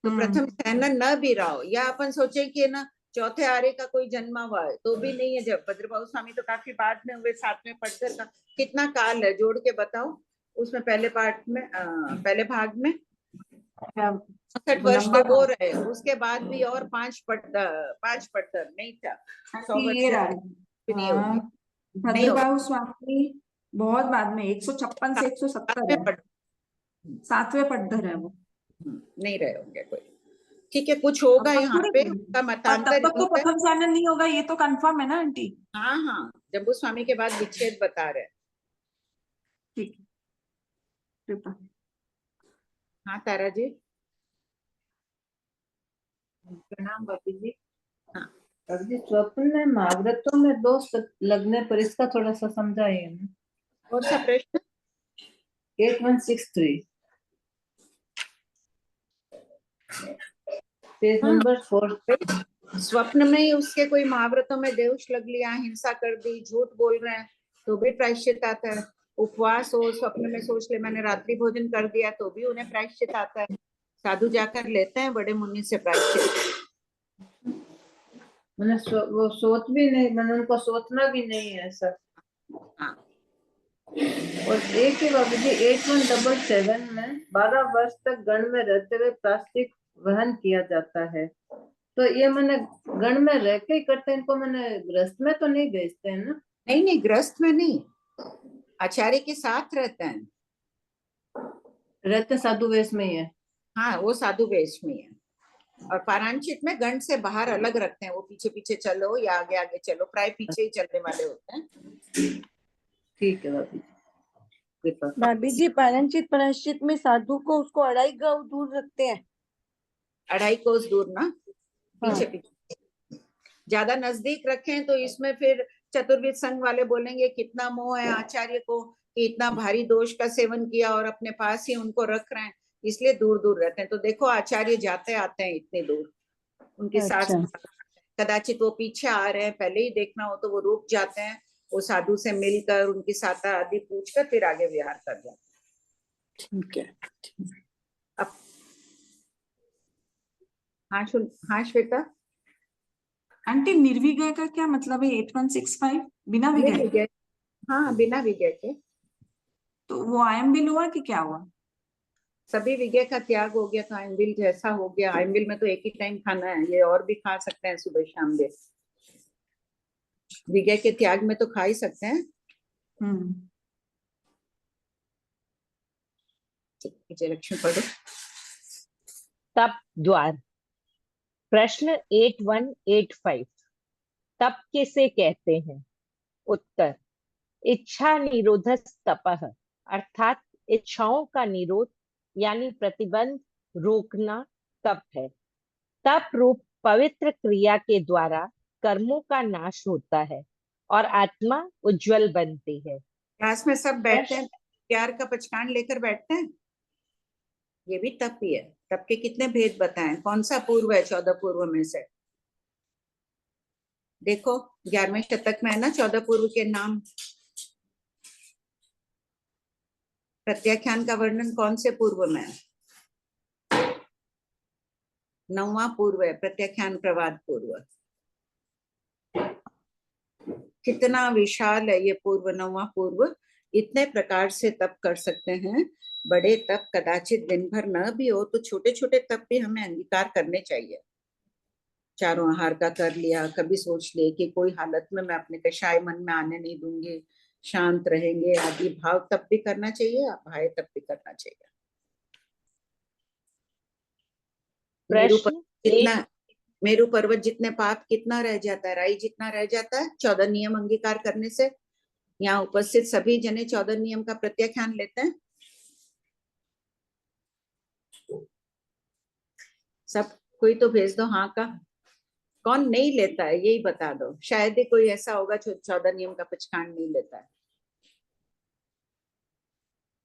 तो प्रथम सैनन न भी रहा हो, या अपन सोचे कि ना चौथे आर्य का कोई जन्मा हुआ है, तो भी नहीं है। जब भद्रबाहु स्वामी तो काफी बाद में हुए, 7वें पढ़कर का कितना काल है, जोड़ के बताओ उसमें। पहले पार्ट में पहले भाग में 65 वर्ष तो वो रहे, उसके बाद भी और 5 पढ़कर नहीं था, 100 वर्ष भी नहीं होगी। भद्रबाहु स्वामी बहुत बाद में 156 से 170 है, 7वें पढ़धर है वो, नहीं रहे होंगे कोई। ठीक है, कुछ होगा यहाँ पे, उनका मतांतर। तब तक तो प्रथम सैनन नहीं होगा, ये तो कंफर्म है ना आंटी? हाँ हाँ, जम्बू स्वामी के बाद विच्छेद बता रहे। ठीक है, हाँ तारा जी, प्रणाम बापी जी। हाँ अभी स्वप्न में महाव्रतों में दोष लगने पर इसका थोड़ा सा समझाइए। कौन सा प्रश्न? 8163 पेज नंबर 4। स्वप्न में ही उसके कोई महाव्रतों में दोष लग लिया, हिंसा कर दी, झूठ बोल रहे हैं, तो भी प्रायश्चित आता है। उपवास हो, स्वप्न में सोच ले मैंने रात्रि भोजन कर दिया, तो भी उन्हें प्रायश्चित आता है। साधु जाकर लेते हैं बड़े मुनि से प्रायश्चित। मैंने वो सोच भी नहीं, मैंने उनको सोचना भी नहीं है ऐसा। हाँ। और एक ही बाबू जी 8177 में 12 वर्ष तक गण में रहते हुए प्लास्टिक वहन किया जाता है, तो ये मैंने गण में रह के ही करते हैं, इनको मैंने गृहस्थ में तो नहीं भेजते हैं ना? नहीं नहीं, गृहस्थ में नहीं, आचार्य के साथ रहते हैं, रहते साधु वेश में ही है। हाँ, वो साधु वेश में है। और पारांचित में गण से बाहर अलग रखते हैं, वो पीछे पीछे चलो या आगे आगे चलो, प्राय पीछे ही चलने वाले होते हैं। ठीक है भाभी। भाभी जी, पारंचित प्रायश्चित में साधु को उसको 2.5 गांव दूर रखते हैं। 2.5 कोस दूर ना, पीछे पीछे। ज्यादा नजदीक रखें तो इसमें फिर चतुर्विद संघ वाले बोलेंगे कितना मोह है आचार्य को कि इतना भारी दोष का सेवन किया और अपने पास ही उनको रख रहे हैं, इसलिए दूर दूर रहते हैं। तो देखो आचार्य जाते आते हैं इतने दूर, उनके साथ कदाचित वो पीछे आ रहे हैं, पहले ही देखना हो तो वो रुक जाते हैं, वो साधु से मिलकर उनकी साता आदि पूछकर फिर आगे विहार कर जाते हैं। ठीक है। अब हाँ श्वेता। आंटी, निर्विज्ञ का क्या मतलब है? 8165 बिना विज्ञ? हाँ, बिना विज्ञ के। तो वो आयम्बिल हुआ कि क्या हुआ? सभी विज्ञ का त्याग हो गया तो आयम्बिल जैसा हो गया। आयम्बिल में तो एक ही टाइम खाना है, ये और भी खा सकते हैं सुबह शाम में। विज्ञ के त्याग में तो खा ही सकते हैं। लक्ष्मी पढ़ो। तप द्वार। प्रश्न 8185 तप किसे कहते हैं? उत्तर, इच्छा निरोधस तपः, अर्थात इच्छाओं का निरोध यानी प्रतिबंध, रोकना तप है। तप रूप पवित्र क्रिया के द्वारा कर्मों का नाश होता है और आत्मा उज्जवल बनती है। क्लास में सब बैठते हैं, प्यार का पचकान लेकर बैठते हैं, ये भी तप ही है। तप के कितने भेद बताएं, कौन सा पूर्व है 14 पूर्व में से? देखो 11वें शतक में है ना 14 पूर्व के नाम। प्रत्याख्यान का वर्णन कौन से पूर्व में है? 9वां पूर्व है, प्रत्याख्यान प्रवाद पूर्व। कितना विशाल है ये पूर्व, 9वां पूर्व। इतने प्रकार से तप कर सकते हैं। बड़े तप कदाचित दिन भर न भी हो तो छोटे छोटे तप भी हमें अंगीकार करने चाहिए। चारों आहार का कर लिया, कभी सोच ले कि कोई हालत में मैं अपने कषाय मन में आने नहीं दूंगी, शांत रहेंगे, आदि भाव तप भी करना चाहिए, अभाय तप भी करना चाहिए। मेरू पर्वत जितने पाप कितना रह जाता है, राई जितना रह जाता है 14 नियम अंगीकार करने से। यहाँ उपस्थित सभी जने 14 नियम का प्रत्याख्यान लेते हैं। सब कोई तो भेज दो हाँ का। कौन नहीं लेता है यही बता दो, शायद ही कोई ऐसा होगा जो 14 नियम का पचखान नहीं लेता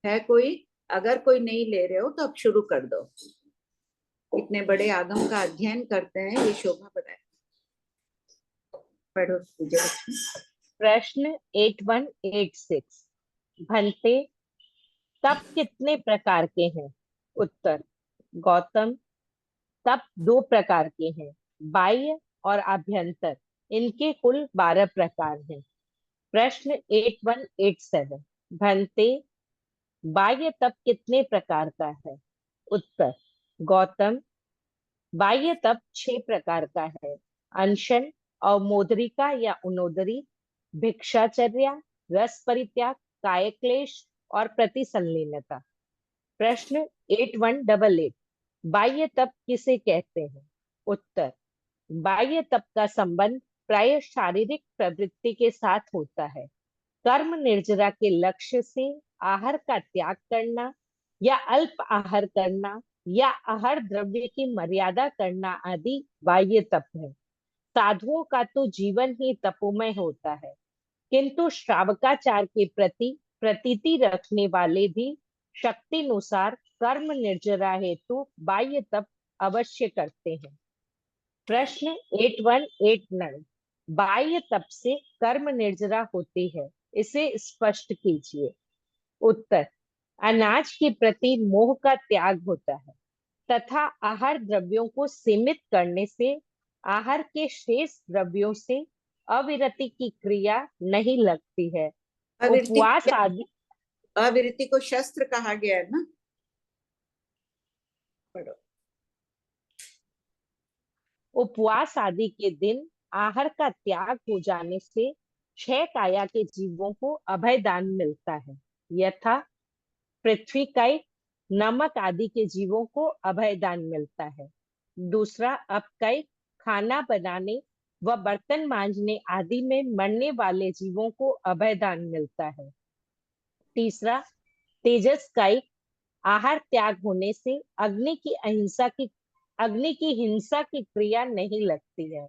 है कोई? अगर कोई नहीं ले रहे हो तो अब शुरू कर दो। इतने बड़े आगम का अध्ययन करते हैं, ये शोभा बढ़ाए। पढ़ो विजयलक्ष्मी। प्रश्न 8186 भंते तप कितने प्रकार के हैं? उत्तर गौतम तप 2 प्रकार के हैं, बाह्य और आभ्यंतर। इनके कुल 12 प्रकार हैं। प्रश्न 8187 भंते बाह्य तप कितने प्रकार का है? उत्तर गौतम बाह्य तप 6 प्रकार का है, अनशन, अवमोदरिका या उनोदरी, भिक्षाचर्या, रस परित्याग, काय क्लेश और प्रतिसंलीनता। प्रश्न 8188 बाह्य तप किसे कहते हैं? उत्तर बाह्य तप का संबंध प्राय शारीरिक प्रवृत्ति के साथ होता है। कर्म निर्जरा के लक्ष्य से आहार का त्याग करना या अल्प आहार करना या आहार द्रव्य की मर्यादा करना आदि बाह्य तप है। साधुओं का तो जीवन ही तपोमय होता है, किंतु श्रावकाचार के प्रति प्रतीति रखने वाले भी शक्तिनुसार कर्म निर्जरा हेतु बाह्य तप अवश्य करते हैं। प्रश्न 8189 बाह्य तप से कर्म निर्जरा होती है, इसे स्पष्ट कीजिए। उत्तर अनाज के प्रति मोह का त्याग होता है तथा आहार द्रव्यों को सीमित करने से आहार के शेष द्रव्यों से अविरति की क्रिया नहीं लगती है। उपवास आदि अविरति को शस्त्र कहा गया है ना। पढ़ो। उपवास आदि के दिन आहार का त्याग हो जाने से 6 काया के जीवों को अभय दान मिलता है, यथा पृथ्वी कायिक, नमक आदि के जीवों को अभय दान मिलता है। दूसरा अपकायिक, खाना बनाने व बर्तन मांजने आदि में मरने वाले जीवों को अभय दान मिलता है। तीसरा तेजस कायिक, आहार त्याग होने से अग्नि की हिंसा की क्रिया नहीं लगती है।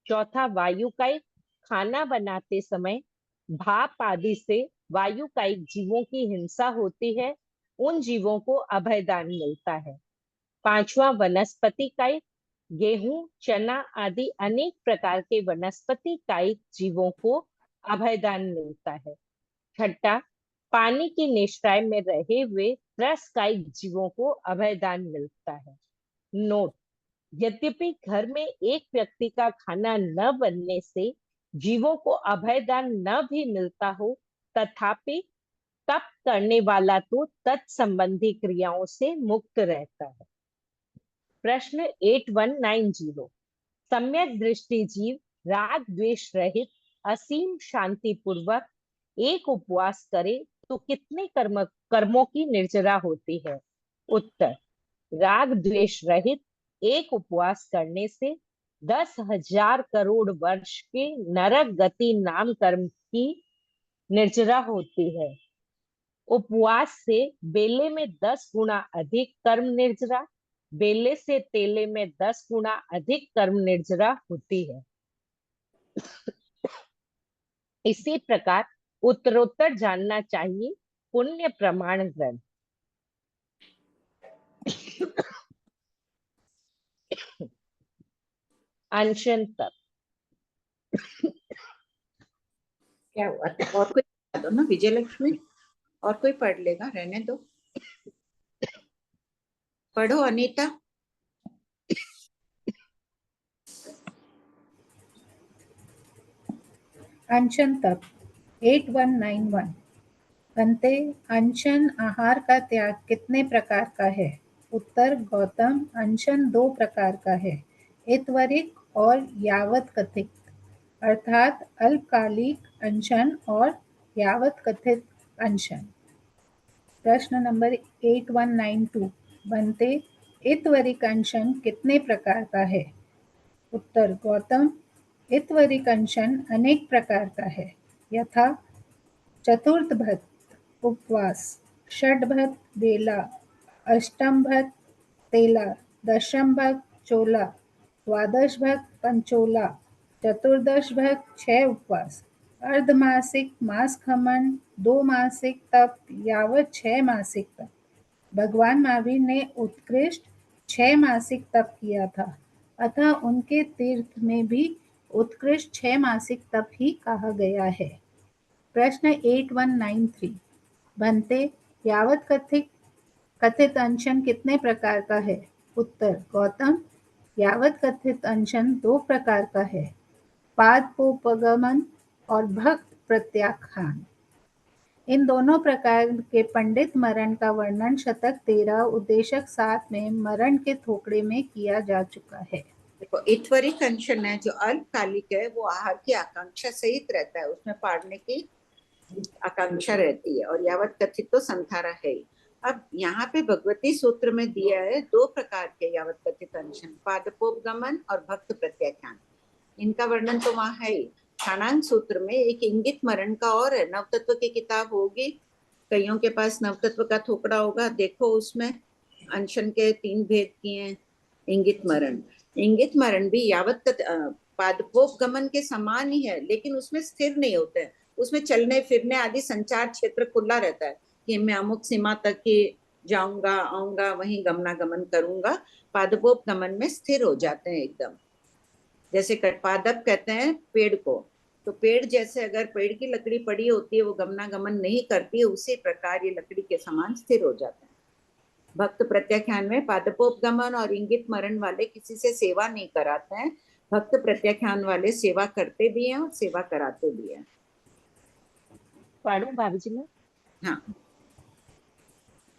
चौथा वायु कायिक, खाना बनाते समय भाप आदि से वायु कायिक जीवों की हिंसा होती है, उन जीवों को अभय दान मिलता है। पांचवा वनस्पति कायिक, गेहूं, चना आदि अनेक प्रकार के वनस्पति कायिक जीवों को अभय दान मिलता है। छठा पानी की निष्ठाय में रहे हुए रस कायिक जीवों को अभय दान मिलता है। नोट: यद्यपि घर में एक व्यक्ति का खाना न बनने से जीवों को अभय दान न भी मिलता हो, तथापि तप करने वाला तो तत्संबंधी क्रियाओं से मुक्त रहता है। प्रश्न 8190 सम्यक दृष्टि जीव राग द्वेष रहित असीम शांति पूर्वक एक उपवास करे तो कितने कर्मों की निर्जरा होती है? उत्तर राग द्वेष रहित एक उपवास करने से 10,000 करोड़ वर्ष के नरक गति नाम कर्म की निर्जरा होती है। उपवास से बेले में 10 गुना अधिक कर्म निर्जरा, बेले से तेले में 10 गुना अधिक कर्म निर्जरा होती है। इसी प्रकार उत्तरोत्तर जानना चाहिए पुण्य प्रमाण ग्रंथ। अनशन तप क्या हुआ? और कोई बता दो ना विजयलक्ष्मी, और कोई पढ़ लेगा, रहने दो। पढ़ो अनीता। अनशन तप 8191 बनते अनशन आहार का त्याग कितने प्रकार का है? उत्तर गौतम अनशन 2 प्रकार का है, इतवरिक और यावत कथित, अर्थात अल्पकालिक अनशन और यावत कथित अनशन। प्रश्न नंबर 8192 बनते इतवरिक अनशन कितने प्रकार का है? उत्तर गौतम इतवरिक अनशन अनेक प्रकार का है, यथा चतुर्थभत उपवास, षडभत बेला, अष्टमभत तेला, दशमभत चोला, द्वादशभत पंचोला, चतुर्दशभत 6 उपवास, अर्धमासिक मास खमन, 2 मासिक तप, यावत 6 मासिक तप। भगवान महावीर ने उत्कृष्ट 6 मासिक तप किया था, अतः उनके तीर्थ में भी उत्कृष्ट 6 मासिक तप ही कहा गया है। प्रश्न 8193 बनते यावत कथित अनशन कितने प्रकार का है? उत्तर गौतम यावत कथित अनशन 2 प्रकार का है, पादपोपगमन और भक्त प्रत्याख्यान। इन दोनों प्रकार के पंडित मरण का वर्णन शतक 13 उद्देशक 7 में मरण के थोकड़े में किया जा चुका है। देखो इतवरिक अनशन है जो अल्पकालिक है, वो आहार की आकांक्षा सहित रहता है, उसमें पाड़ने की आकांक्षा रहती है, और यावत कथित तो संथारा है ही। अब यहाँ पे भगवती सूत्र में दिया है 2 प्रकार के यावत कथित अनशन, पादपोपगमन और भक्त प्रत्याख्यान। इनका वर्णन तो वहाँ है ही। खानांग सूत्र में एक इंगित मरण का और है, नवतत्व की किताब होगी, कईयों के पास नवतत्व का थोकड़ा होगा, देखो उसमें अनशन के 3 भेद किए हैं। इंगित मरण भी यावत पादपोपगमन के समान ही है, लेकिन उसमें स्थिर नहीं होते हैं, उसमें चलने फिरने आदि संचार क्षेत्र खुला रहता है कि मैं अमुक सीमा तक ही जाऊंगा आऊंगा, वहीं गमनागमन करूंगा। पादपोपगमन में स्थिर हो जाते हैं एकदम, जैसे पादप कहते हैं पेड़ को, तो पेड़ जैसे अगर पेड़ की लकड़ी पड़ी होती है वो गमनागमन नहीं करती है, उसी प्रकार ये लकड़ी के समान स्थिर हो जाते हैं। भक्त प्रत्याख्यान में पादपोपगमन और इंगित मरण वाले किसी से सेवा नहीं कराते हैं, भक्त प्रत्याख्यान वाले सेवा करते भी हैं और सेवा कराते भी हैं। पढ़ूं भाभी जी मैं? हाँ।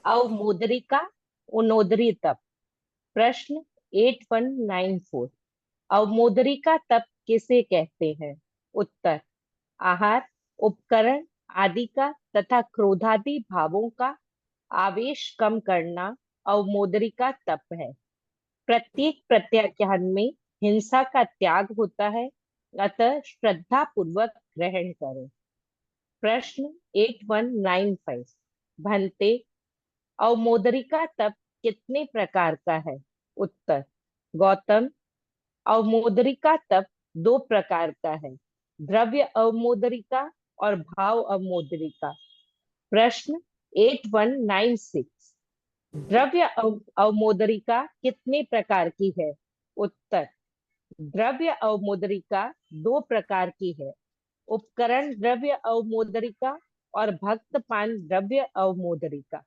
अवमोदरिका उनोदरी तप। प्रश्न 8194 अवमोदरिका तप किसे कहते हैं? उत्तर आहार, उपकरण आदि का तथा क्रोधादि भावों का आवेश कम करना अवमोदरिका तप है। प्रत्येक प्रत्याख्यान में हिंसा का त्याग होता है, अतः श्रद्धा पूर्वक ग्रहण करें। प्रश्न 8195 भंते अवमोदरिका तप कितने प्रकार का है? उत्तर गौतम अवमोदरिका तप 2 प्रकार का है, द्रव्य अवमोदरिका और भाव अवमोदरिका। प्रश्न 8196 द्रव्य अवमोदरिका कितने प्रकार की है? उत्तर द्रव्य अवमोदरिका 2 प्रकार की है, उपकरण द्रव्य अवमोदरिका और भक्तपान द्रव्य अवमोदरिका।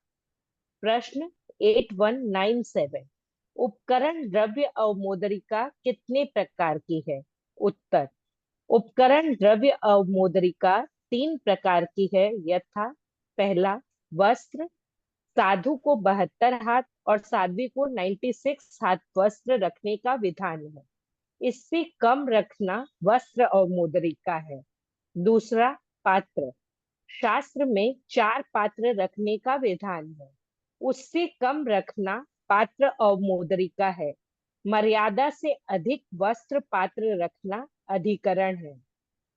प्रश्न 8197 उपकरण द्रव्य अवमोदरिका कितने प्रकार की है? उत्तर उपकरण द्रव्य अवमोदरिका 3 प्रकार की है, यथा पहला वस्त्र, साधु को 72 हाथ और साध्वी को 96 हाथ वस्त्र रखने का विधान है, इससे कम रखना वस्त्र अवमोदरिका है। दूसरा पात्र, शास्त्र में 4 पात्र रखने का विधान है, उससे कम रखना पात्र अवमोदरिका है। मर्यादा से अधिक वस्त्र पात्र रखना अधिकरण है।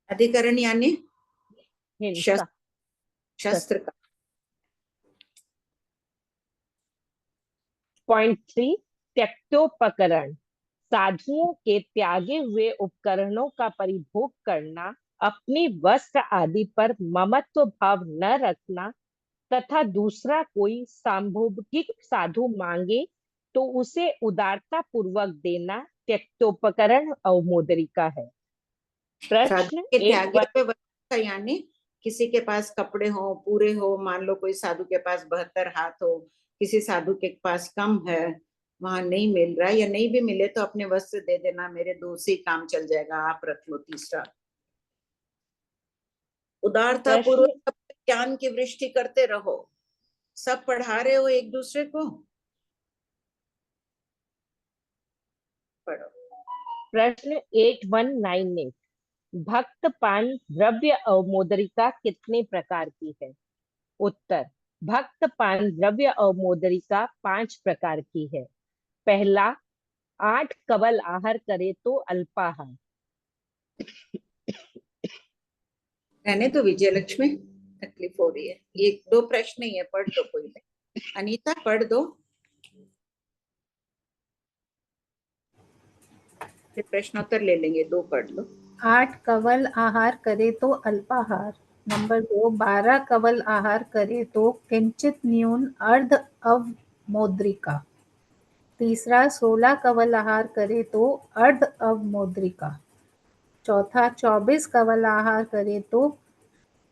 अधिकरण यानी हिंसा, शस्त्र का। पॉइंट 3 त्यक्तोपकरण, साधुओं के त्यागे हुए उपकरणों का परिभोग करना, अपने वस्त्र आदि पर ममत्व भाव न रखना तथा दूसरा कोई सांभोगिक साधु मांगे तो उसे उदारता पूर्वक देना त्यक्तोपकरण अवमोदरिका है। प्रश्न के त्यागे हुए वस्त्र यानी किसी के पास कपड़े हो पूरे हो, मान लो कोई साधु के पास 72 हाथ हो, किसी साधु के पास कम है, वहां नहीं मिल रहा है, या नहीं भी मिले तो अपने वस्त्र दे देना, मेरे 2 से काम चल जाएगा, आप रख लो तीसरा। उदारता पूर्वक ज्ञान की वृष्टि करते रहो। सब पढ़ा रहे हो एक दूसरे को, पढ़ो। प्रश्न 8198, भक्त पान द्रव्य अवमोदरिका कितने प्रकार की है? उत्तर, भक्त पान द्रव्य अवमोदरिका 5 प्रकार की है। पहला, 8 कवल आहार करे तो अल्पाहार। रहने तो विजयलक्ष्मी, तकलीफ हो रही है। ये 2 प्रश्न ही है, पढ़ दो कोई नहीं। अनीता पढ़ दो, फिर प्रश्नोत्तर ले लेंगे। 2 पढ़ लो। 8 कवल आहार करे तो अल्पाहार। नंबर 2, 12 कवल आहार करे तो किंचित न्यून अर्ध अवमोद्रिका। तीसरा, 16 कवल आहार करे तो अर्ध अवमोद्रिका। चौथा, 24 कवल आहार करे तो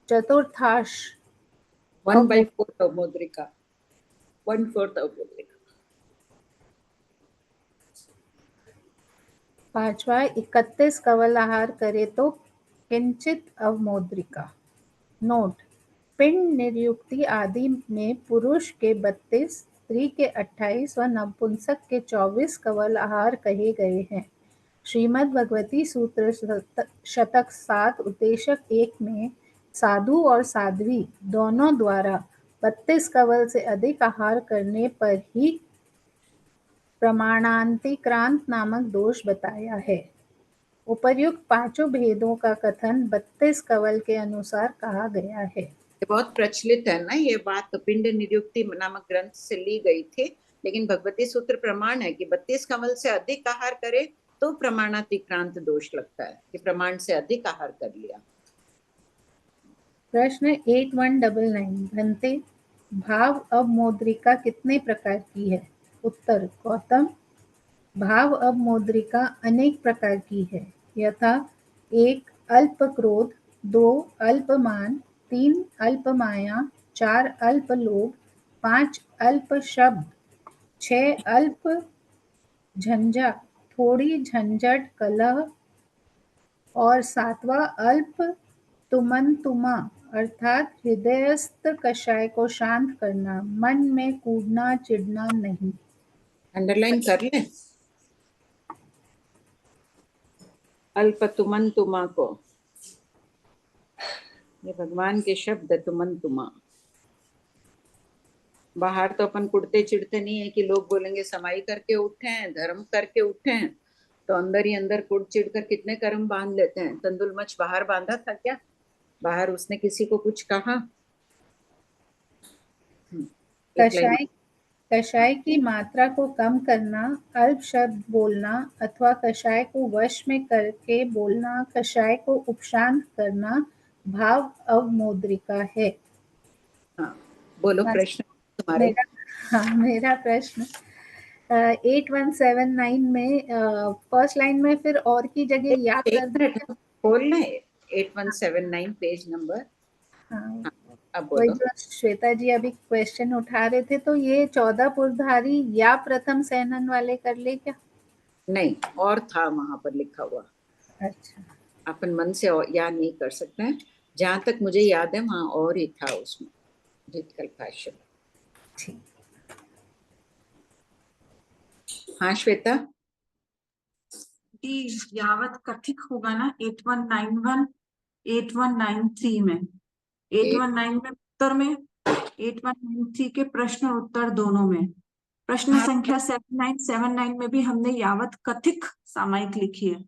चतुर्थांश 1/4 अवमोद्रिका, 1/4 अवमोद्रिका। पांचवा, 31 कवल आहार करे तो किंचित अवमोद्रिका। नोट, पिंड निर्युक्ति आदि में पुरुष के 32, स्त्री के 28 व नपुंसक के 24 कवल आहार कहे गए हैं। श्रीमद् भगवती सूत्र शतक 7 उद्देशक 1 में साधु और साध्वी दोनों द्वारा 32 कवल से अधिक आहार करने पर ही प्रमाणांतिक्रांत नामक दोष बताया है। उपर्युक्त 5 भेदों का कथन 32 कवल के अनुसार कहा गया है। ये बहुत प्रचलित है ना, ये बात पिंड निरुक्ति नामक ग्रंथ से ली गई थी, लेकिन भगवती सूत्र प्रमाण है कि 32 कवल से अधिक आहार करे तो प्रमाणातिक्रांत दोष लगता है कि प्रमाण से अधिक आहार कर लिया। प्रश्न 8199, भंते भाव अवमोद्रिका कितने प्रकार की है? उत्तर, गौतम, भाव अवमोद्रिका अनेक प्रकार की है, यथा 1 अल्प क्रोध, 2 अल्प मान, 3 अल्प माया, 4 अल्प लोभ, 5 अल्प शब्द, 6 अल्प झंझा, थोड़ी झंझट कलह, और 7वां अल्प तुमंतुमा अर्थात हृदयस्थ कषाय को शांत करना, मन में कूदना चिढ़ना नहीं। अंडरलाइन कर ले अल्प तुमंतुमा को, ये भगवान के शब्द है तुमंतुमा। बाहर तो अपन कुड़ते चिढ़ते नहीं है कि लोग बोलेंगे समाई करके उठे हैं, धर्म करके उठे हैं, तो अंदर ही अंदर कुड़ चिढ़ कर कितने कर्म बांध लेते हैं। तंदुलमच बाहर बांधा था क्या? बाहर उसने किसी को कुछ कहा? कषाय की मात्रा को कम करना, अल्प शब्द बोलना अथवा कषाय को वश में करके बोलना, कषाय को उपशांत करना भाव अवमोद्रिका है। हाँ, बोलो प्रश्न तुम्हारे। मेरा प्रश्न 8179 में फर्स्ट लाइन में फिर और की जगह याद कर खोलना है 8179 पेज नंबर। हाँ, अब वही बोलो। जो श्वेता जी अभी क्वेश्चन उठा रहे थे, तो ये 14 पुरधारी या प्रथम सैनन वाले कर ले क्या? नहीं, और था वहां पर लिखा हुआ। अच्छा, अपन मन से याद नहीं कर सकते हैं। जहां तक मुझे याद है वहां और ही था उसमें जीतकल भाष्य। ठीक। हाँ श्वेता, यावत कथिक होगा ना 8191 8193 में, 8199 में उत्तर में, 8193 के प्रश्न और उत्तर दोनों में। प्रश्न संख्या 7979 में भी हमने यावत कथिक सामायिक लिखी है।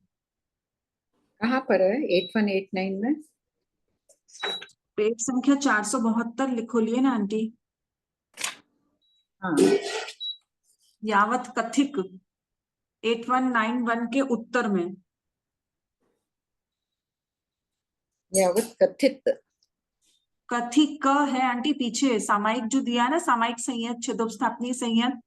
कहाँ पर है 8189 में? पेज संख्या 472 लिखो लिए ना आंटी। हाँ, यावत कथिक 8191 के उत्तर में। यावत कथित कथिक है आंटी, पीछे सामायिक जो दिया है ना, सामायिक संयत छेदोपस्थापनीय संयत,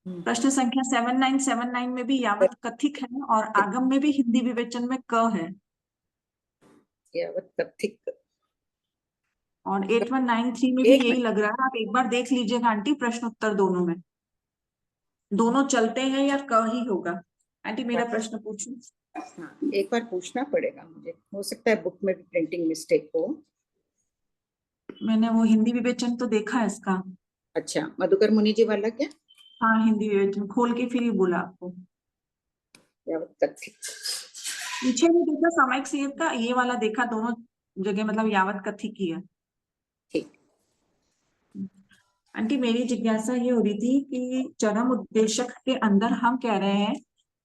प्रश्न संख्या 7979 में भी यावत कथिक है और आगम में भी हिंदी विवेचन में क है। यावत कथिक और 8193 में भी यही लग रहा है। आप एक बार देख लीजिएगा आंटी, प्रश्न उत्तर दोनों में दोनों चलते हैं या क ही होगा। आंटी मेरा प्रश्न पूछूं? हाँ, एक बार पूछना पड़ेगा मुझे, हो सकता है बुक में भी प्रिंटिंग मिस्टेक हो। मैंने वो हिंदी विवेचन तो देखा है इसका। अच्छा, मधुकर मुनि जी वाला क्या? हाँ, हिंदी विवेचन खोल के फिर ही बोला आपको। यावत कथी। पीछे भी देखा सामायिक संहिता का, ये वाला देखा, दोनों जगह मतलब यावत कथी की है। ठीक। आंटी मेरी जिज्ञासा ये हो रही थी कि चरम उद्देशक के अंदर हम कह रहे हैं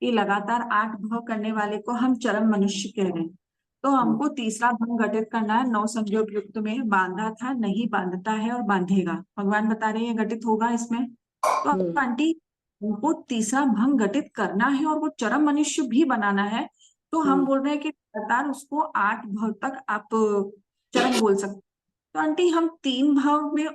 कि लगातार 8 भाव करने वाले को हम चरम मनुष्य कह रहे हैं, तो हमको तीसरा भंग घटित करना है। 9 संज्ञोपयुक्त में बांधा था, नहीं बांधता है और बांधेगा, भगवान बता रहे हैं घटित होगा इसमें। तो आंटी हमको तीसरा भंग घटित करना है और वो चरम मनुष्य भी बनाना है, तो हम बोल रहे हैं कि लगातार उसको 8 भाव तक आप चरम बोल सकते। तो आंटी हम 3 भाव में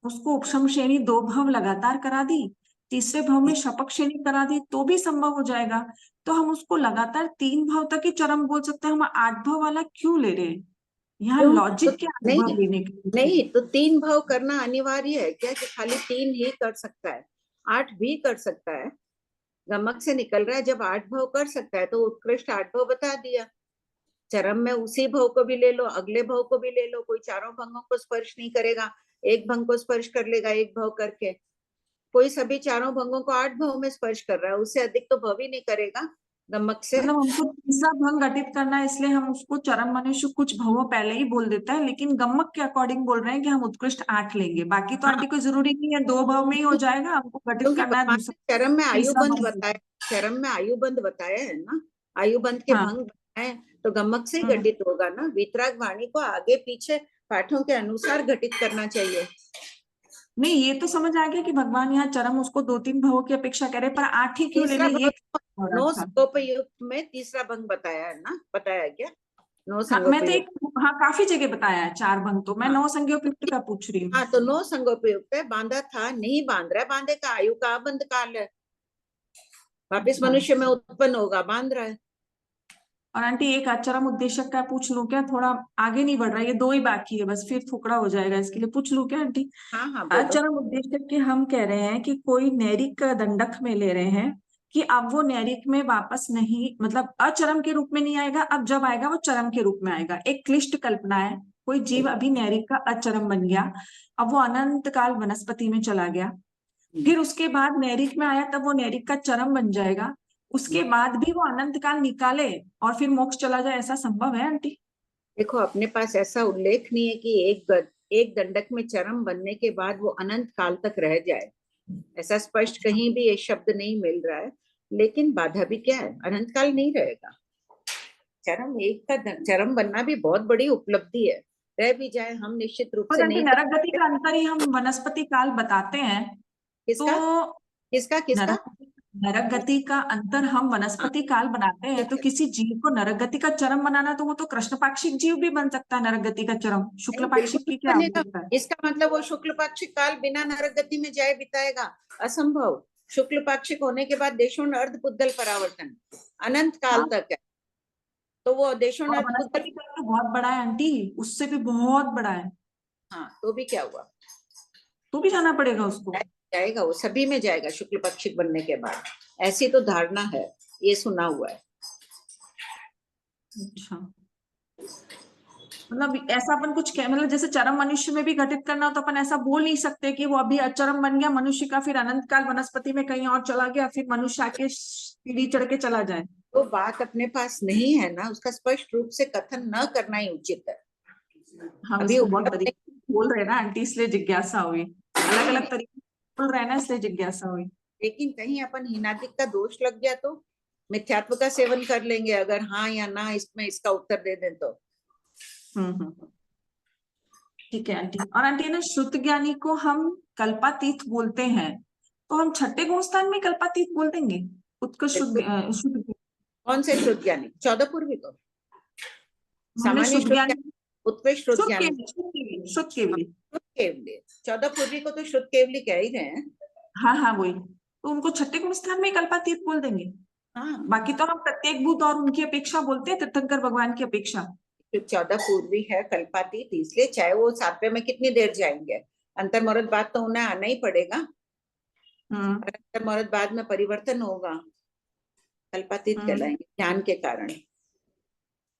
उसको उपशम श्रेणी 2 भाव लगातार करा दी, तीसरे भाव में शपक श्रेणी करा दी तो भी संभव हो जाएगा। तो हम उसको लगातार 3 भाव तक ही चरम बोल सकते हैं, हम 8 भाव वाला क्यों ले रहे हैं? यहाँ क्यों? लॉजिक तो क्या है नहीं, भाव लेने के? नहीं तो 3 भाव करना अनिवार्य है क्या कि खाली 3 ही कर सकता है? 8 भी कर सकता है। गमक से निकल रहा है, जब 8 भाव कर सकता है तो उत्कृष्ट 8 भाव बता दिया। चरम में उसी भाव को भी ले लो, अगले भाव को भी ले लो, कोई चारों भंगों को स्पर्श नहीं करेगा, एक भंग को स्पर्श कर लेगा एक भाव करके। कोई सभी चारों भंगों को 8 भाव में स्पर्श कर रहा है, उससे अधिक तो भाव ही नहीं करेगा गमक से। मतलब हमको तीसरा भंग घटित करना है, इसलिए हम उसको चरम मनुष्य कुछ भावों पहले ही बोल देता है, लेकिन गमक के अकॉर्डिंग बोल रहे हैं कि हम उत्कृष्ट 8 लेंगे। बाकी तो हाँ, आंटी कोई जरूरी नहीं है, 2 भाव में ही हो जाएगा, हमको घटित क्योंकि करना है भगवान दूसरा ने चरम में तीसरा आयुबंध भंग। बताया, चरम में आयुबंध बताया है ना, आयुबंध के हाँ। भंग बताए तो गमक से ही हम्म। घटित होगा ना। वितराग वाणी को आगे पीछे पाठों के अनुसार घटित करना चाहिए। नहीं, ये तो समझ आ गया कि भगवान यहाँ चरम उसको 2-3 भावों की अपेक्षा करे, पर 8 ही क्यों ले तीसरा ले, ये हो रहा 9 था। संगोपयुक्त में तीसरा भंग बताया है ना, बताया है क्या? 9 हाँ, मैं तो संगोपयुक्त। हाँ काफी जगह बताया है 4 भंग, तो मैं हाँ 9 संज्ञोपयुक्त का पूछ रही हूँ। हाँ, तो 9 संगोपयुक्त है, बांधा था नहीं बांध रहा है, बांधे का आयु का अबंध काल है, वापिस अच्छा। मनुष्य में उत्पन्न होगा, बांध रहा है। और आंटी एक अचरम उद्देशक का पूछ लूं क्या? थोड़ा आगे नहीं बढ़ रहा, ये 2 ही बाकी है बस, फिर फुकड़ा हो जाएगा, इसके लिए पूछ लूं क्या आंटी? हाँ हाँ बोलो। अचरम उद्देशक के हम कह रहे हैं कि कोई नैरिक का दंडक में ले रहे हैं कि अब वो नैरिक में वापस नहीं, मतलब अचरम के रूप में नहीं आएगा, अब जब आएगा वो चरम के रूप में आएगा। एक क्लिष्ट कल्पना है, कोई जीव अभी नैरिक का अचरम बन गया, अब वो अनंत काल वनस्पति में चला गया, फिर उसके बाद नैरिक में आया, तब वो नैरिक का चरम बन जाएगा, उसके बाद भी वो अनंत काल निकाले और फिर मोक्ष चला जाए, ऐसा संभव है आंटी? देखो अपने पास ऐसा उल्लेख नहीं है कि एक दंडक में चरम बनने के बाद वो अनंत काल तक रह जाए, ऐसा स्पष्ट कहीं भी ये शब्द नहीं मिल रहा है। लेकिन बाधा भी क्या है, अनंत काल नहीं रहेगा। चरम एक का चरम बनना भी बहुत बड़ी उपलब्धि है, रह भी जाए हम निश्चित रूप से नहीं नरक गति का अंतर ही हम वनस्पति काल बताते हैं, किसका तो किसका किसका नरक गति का अंतर हम वनस्पति काल बनाते हैं, तो किसी जीव को नरक गति का चरम बनाना, तो वो तो कृष्ण पाक्षिक जीव भी बन सकता है नरक गति का चरम, शुक्ल नहीं, पाक्षिक बिल्कुल की क्या बनेगा। आवश्यकता है? इसका मतलब वो शुक्ल पाक्षिक काल बिना नरक गति में जाए बिताएगा, असंभव। शुक्ल पाक्षिक होने के बाद देशों अर्ध पुद्गल परावर्तन अनंत काल हाँ। तक है, तो वो देशों और अर्ध पुद्गल। वनस्पति काल तो बहुत बड़ा है आंटी, उससे भी बहुत बड़ा है, हाँ तो भी क्या हुआ, तो भी जाना पड़ेगा उसको। जाएगा, वो सभी में जाएगा शुक्ल पाक्षिक बनने के बाद, ऐसी तो धारणा है, ये सुना हुआ है। अच्छा, मतलब ऐसा अपन कुछ कह, मतलब जैसे चरम मनुष्य में भी घटित करना हो तो अपन ऐसा बोल नहीं सकते कि वो अभी अचरम बन गया मनुष्य का, फिर अनंत काल वनस्पति में कहीं और चला गया, फिर मनुष्य आके सीढ़ी चढ़ के चला जाए। तो बात अपने पास नहीं है ना, उसका स्पष्ट रूप से कथन न करना ही उचित है। हम अभी इसको बहुत तरीके से बोल रहे हैं ना आंटी, इसलिए जिज्ञासा हुई, अलग अलग तरीके से बोल रहे हैं ना, इसलिए जिज्ञासा हुई। लेकिन कहीं अपन हीनादिक का दोष लग गया तो मिथ्यात्व का सेवन कर लेंगे, अगर हाँ या ना इसमें इसका उत्तर दे दें तो। ठीक है आंटी। और आंटी ना श्रुत ज्ञानी को हम कल्पातीत बोलते हैं, तो हम छठे गुणस्थान में कल्पातीत बोल देंगे उत्कृष्ट श्रुत। कौन से श्रुत ज्ञानी? 14 पूर्वी को हमने सामान्य श्रुत श्रुत ज्ञानी, ज्ञानी, उत्कृष्ट श्रुत श्रुत ज्ञानी, केवली, श्रुत केवली। 14 पूर्वी को तो श्रुत केवली कह ही रहे हैं। हाँ हाँ वही, तो उनको छठे गुण स्थान में कल्पातीत बोल देंगे। हाँ, बाकी तो हम प्रत्येक भूत और उनकी अपेक्षा बोलते हैं, तीर्थंकर भगवान की अपेक्षा। 14 पूर्वी है कल्पातीत, इसलिए चाहे वो 7वें में कितनी देर जाएंगे, अंतर मुहूर्त बाद तो उन्हें आना ही पड़ेगा, अंतर मुहूर्त बाद में परिवर्तन होगा, कल्पातीत कहलाएंगे ज्ञान के कारण।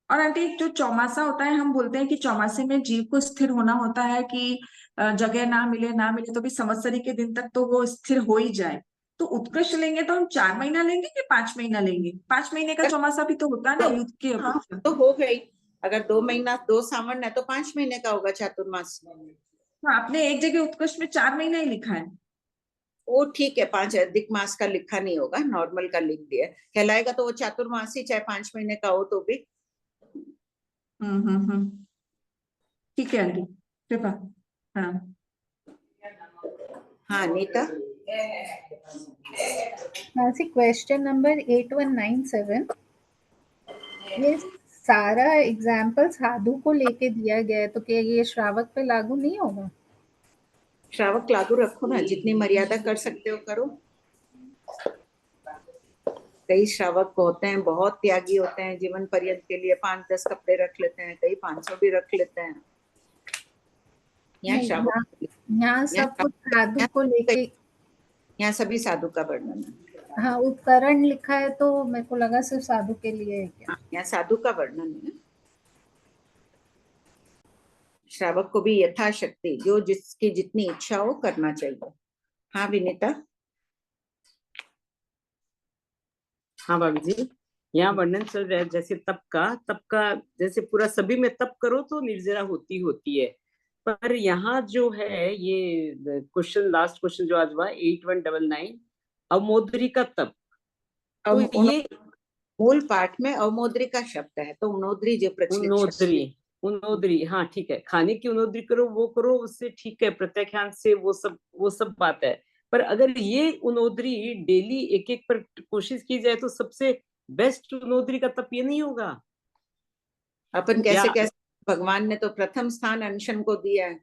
और आंटी एक जो चौमासा होता है, हम बोलते हैं कि चौमासे में जीव को स्थिर होना होता है कि जगह ना मिले तो भी संवत्सरी के दिन तक तो वो स्थिर हो ही जाए। तो उत्कृष्ट लेंगे तो हम 4 महीना लेंगे कि 5 महीना लेंगे? 5 महीने का चौमासा भी तो होता है ना युद्ध के हाँ, अपेक्षा। तो हो गई। अगर 2 महीना 2 सावन है तो 5 महीने का होगा चातुर्मास। तो आपने एक जगह उत्कृष्ट में 4 महीना ही लिखा है। वो ठीक है, 5 अधिक मास का लिखा नहीं होगा, नॉर्मल का लिख दिया कहलाएगा, तो वो चातुर्मासी चाहे 5 महीने का हो तो भी। ठीक है आंटी, कृपा। हाँ हाँ नीता। मानसी, क्वेश्चन नंबर 8197, ये सारा एग्जाम्पल साधु को लेके दिया गया है, तो क्या ये श्रावक पे लागू नहीं होगा? श्रावक लागू रखो ना, जितनी मर्यादा कर सकते हो करो। कई श्रावक होते हैं बहुत त्यागी होते हैं, जीवन पर्यंत के लिए 5-10 कपड़े रख लेते हैं, कई 500 भी रख लेते हैं। यहाँ नहीं, श्रावक, यहाँ सब कुछ साधु को लेके, यहाँ सभी साधु का वर्णन है। हाँ उपकरण लिखा है तो मेरे को लगा सिर्फ साधु के लिए है क्या? यहाँ साधु का वर्णन है। श्रावक को भी यथाशक्ति जो जिसकी जितनी इच्छा हो करना चाहिए। हाँ विनीता। हाँ भाभी जी, यहाँ वर्णन चल रहा है जैसे तप का जैसे पूरा सभी में तप करो तो निर्जरा होती है। पर यहाँ जो है ये क्वेश्चन, लास्ट क्वेश्चन जो आज हुआ 8199, अवमोदरी का तप, तो ये मूल पाठ में अवमोदरी का शब्द है, तो उनोदरी जो प्रचलित उनोदरी, हाँ ठीक है, खाने की उनोदरी करो, वो करो, उससे ठीक है, प्रत्याख्यान से वो सब बात है। पर अगर ये उनोदरी डेली एक एक पर कोशिश की जाए तो सबसे बेस्ट उनोदरी का तप ये नहीं होगा? अपन कैसे भगवान ने तो प्रथम स्थान अनशन को दिया है।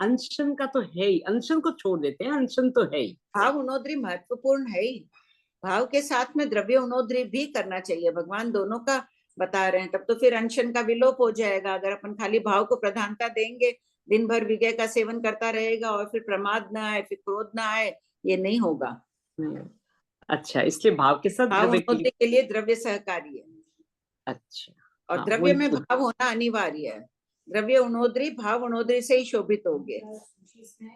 अनशन का तो है ही, अनशन को छोड़ देते हैं, अनशन तो है ही। भाव उनोदरी महत्वपूर्ण है ही, भाव के साथ में द्रव्य उनोदरी भी करना चाहिए। भगवान दोनों का बता रहे हैं, तब तो फिर अनशन का विलोप हो जाएगा। अगर अपन खाली भाव को प्रधानता देंगे, दिन भर विजय का सेवन करता रहेगा और फिर प्रमाद ना आए, फिर क्रोध ना आए, ये नहीं होगा। अच्छा, इसलिए भाव के साथ भाव उन्नति के लिए द्रव्य सहकारी है। अच्छा, और हाँ, द्रव्य में भाव होना अनिवार्य है। द्रव्य उनोदरी भाव उनोदरी से ही शोभित होगे।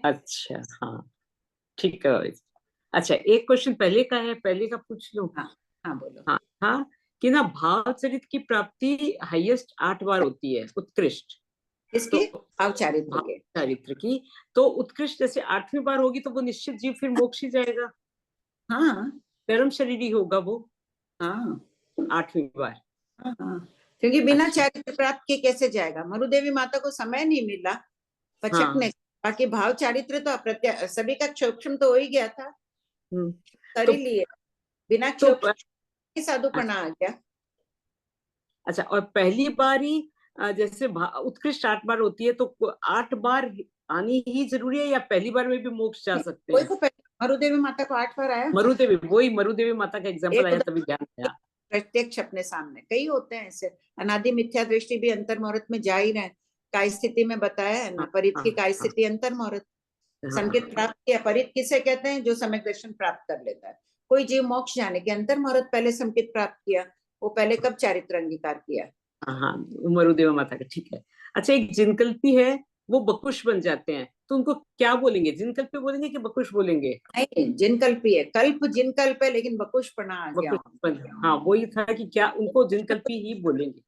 अच्छा, हाँ ठीक है। अच्छा, एक क्वेश्चन पहले का है, पहले का पूछ लो। हाँ बोलो। हाँ कि ना भाव चरित्र की प्राप्ति हाईएस्ट 8 बार होती है, उत्कृष्ट। इसकी भाव चारित्र की तो उत्कृष्ट जैसे 8वीं बार होगी तो वो निश्चित जीव फिर मोक्ष ही जाएगा। हाँ, परम शरीरी होगा वो। हाँ 8वीं बार। हाँ, क्योंकि बिना चारित्र प्राप्त के कैसे जाएगा? मरुदेवी माता को समय नहीं मिला पचकने। बाकी भाव चारित्र तो सभी का क्षोक्षम तो हो ही गया था, कर ही लिए। बिना क्षोक्षम साधुपना आ गया। अच्छा, और पहली बार ही जैसे उत्कृष्ट 8 बार होती है तो 8 बार आनी ही जरूरी है या पहली बार में भी मोक्ष जा सकते हैं? कोई मरुदेवी माता को 8 बार आया। मरुदेवी माता का एग्जांपल आया तभी ध्यान आया। प्रत्यक्ष अपने सामने कई होते हैं ऐसे। अनादि मिथ्या दृष्टि भी अंतर मुहूर्त में जा ही रहे। काय स्थिति में बताया है ना, परित की काय स्थिति अंतर मुहूर्त। संकेत प्राप्त किया, परित किसे कहते हैं? जो सम्यक दर्शन प्राप्त कर लेता है। कोई जीव मोक्ष जाने के अंतर मुहूर्त पहले संकेत प्राप्त किया, वो पहले कब चारित्र अंगीकार किया? हाँ, मरुदेवा माता का, ठीक है। अच्छा, एक जिनकल्पी है, वो बकुश बन जाते हैं, तो उनको क्या बोलेंगे? जिनकल्पी बोलेंगे कि बकुश बोलेंगे? नहीं, जिनकल्पी है, कल्प जिनकल्प है, लेकिन बकुशपना आ गया। हाँ, वही था कि क्या उनको जिनकल्पी ही बोलेंगे?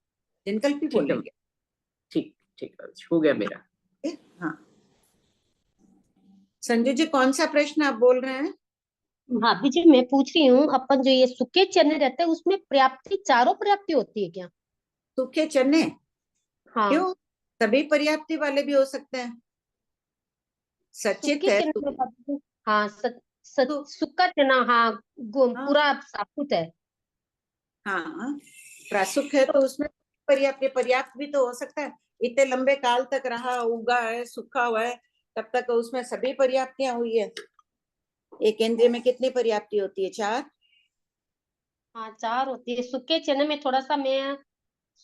जिनकल्पी बोलेंगे। ठीक हो गया मेरा। हाँ संजू जी, कौन सा प्रश्न आप बोल रहे हैं? भाभी जी, मैं पूछ रही हूँ, अपन जो ये सूखे चने रहते हैं उसमें पर्याप्ति, चारों पर्याप्ति होती है क्या? सूखे चने? हाँ, क्यों, सभी पर्याप्ति वाले भी हो सकते हैं। सचित है। हाँ, सूखा चना, हाँ पूरा साबुत है। हाँ, प्रासुक है तो उसमें पर्याप्त भी तो हो सकता है। इतने लंबे काल तक रहा, उगा है, सूखा हुआ है, तब तक उसमें सभी पर्याप्तियां हुई है। एक इंद्रिय में कितनी पर्याप्ति होती है? 4। हाँ, 4 होती है। सूखे चने में थोड़ा सा मैं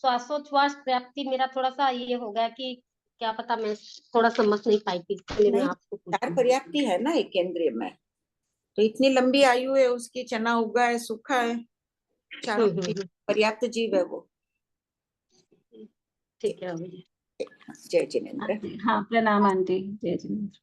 श्वासोच्छ्वास पर्याप्ति मेरा थोड़ा सा ये हो गया कि क्या पता, मैं थोड़ा समझ नहीं पाई थी, इसलिए मैं आपको 4 पर्याप्ति है ना एक इंद्रिय में। तो इतनी लंबी आयु है उसकी, चना उगा है, सूखा है, 4 पर्याप्त जीव है वो। ठीक है भाभी जी। जय जिनेन्द्र। हाँ प्रणाम आंटी, जय जिनेन्द्र।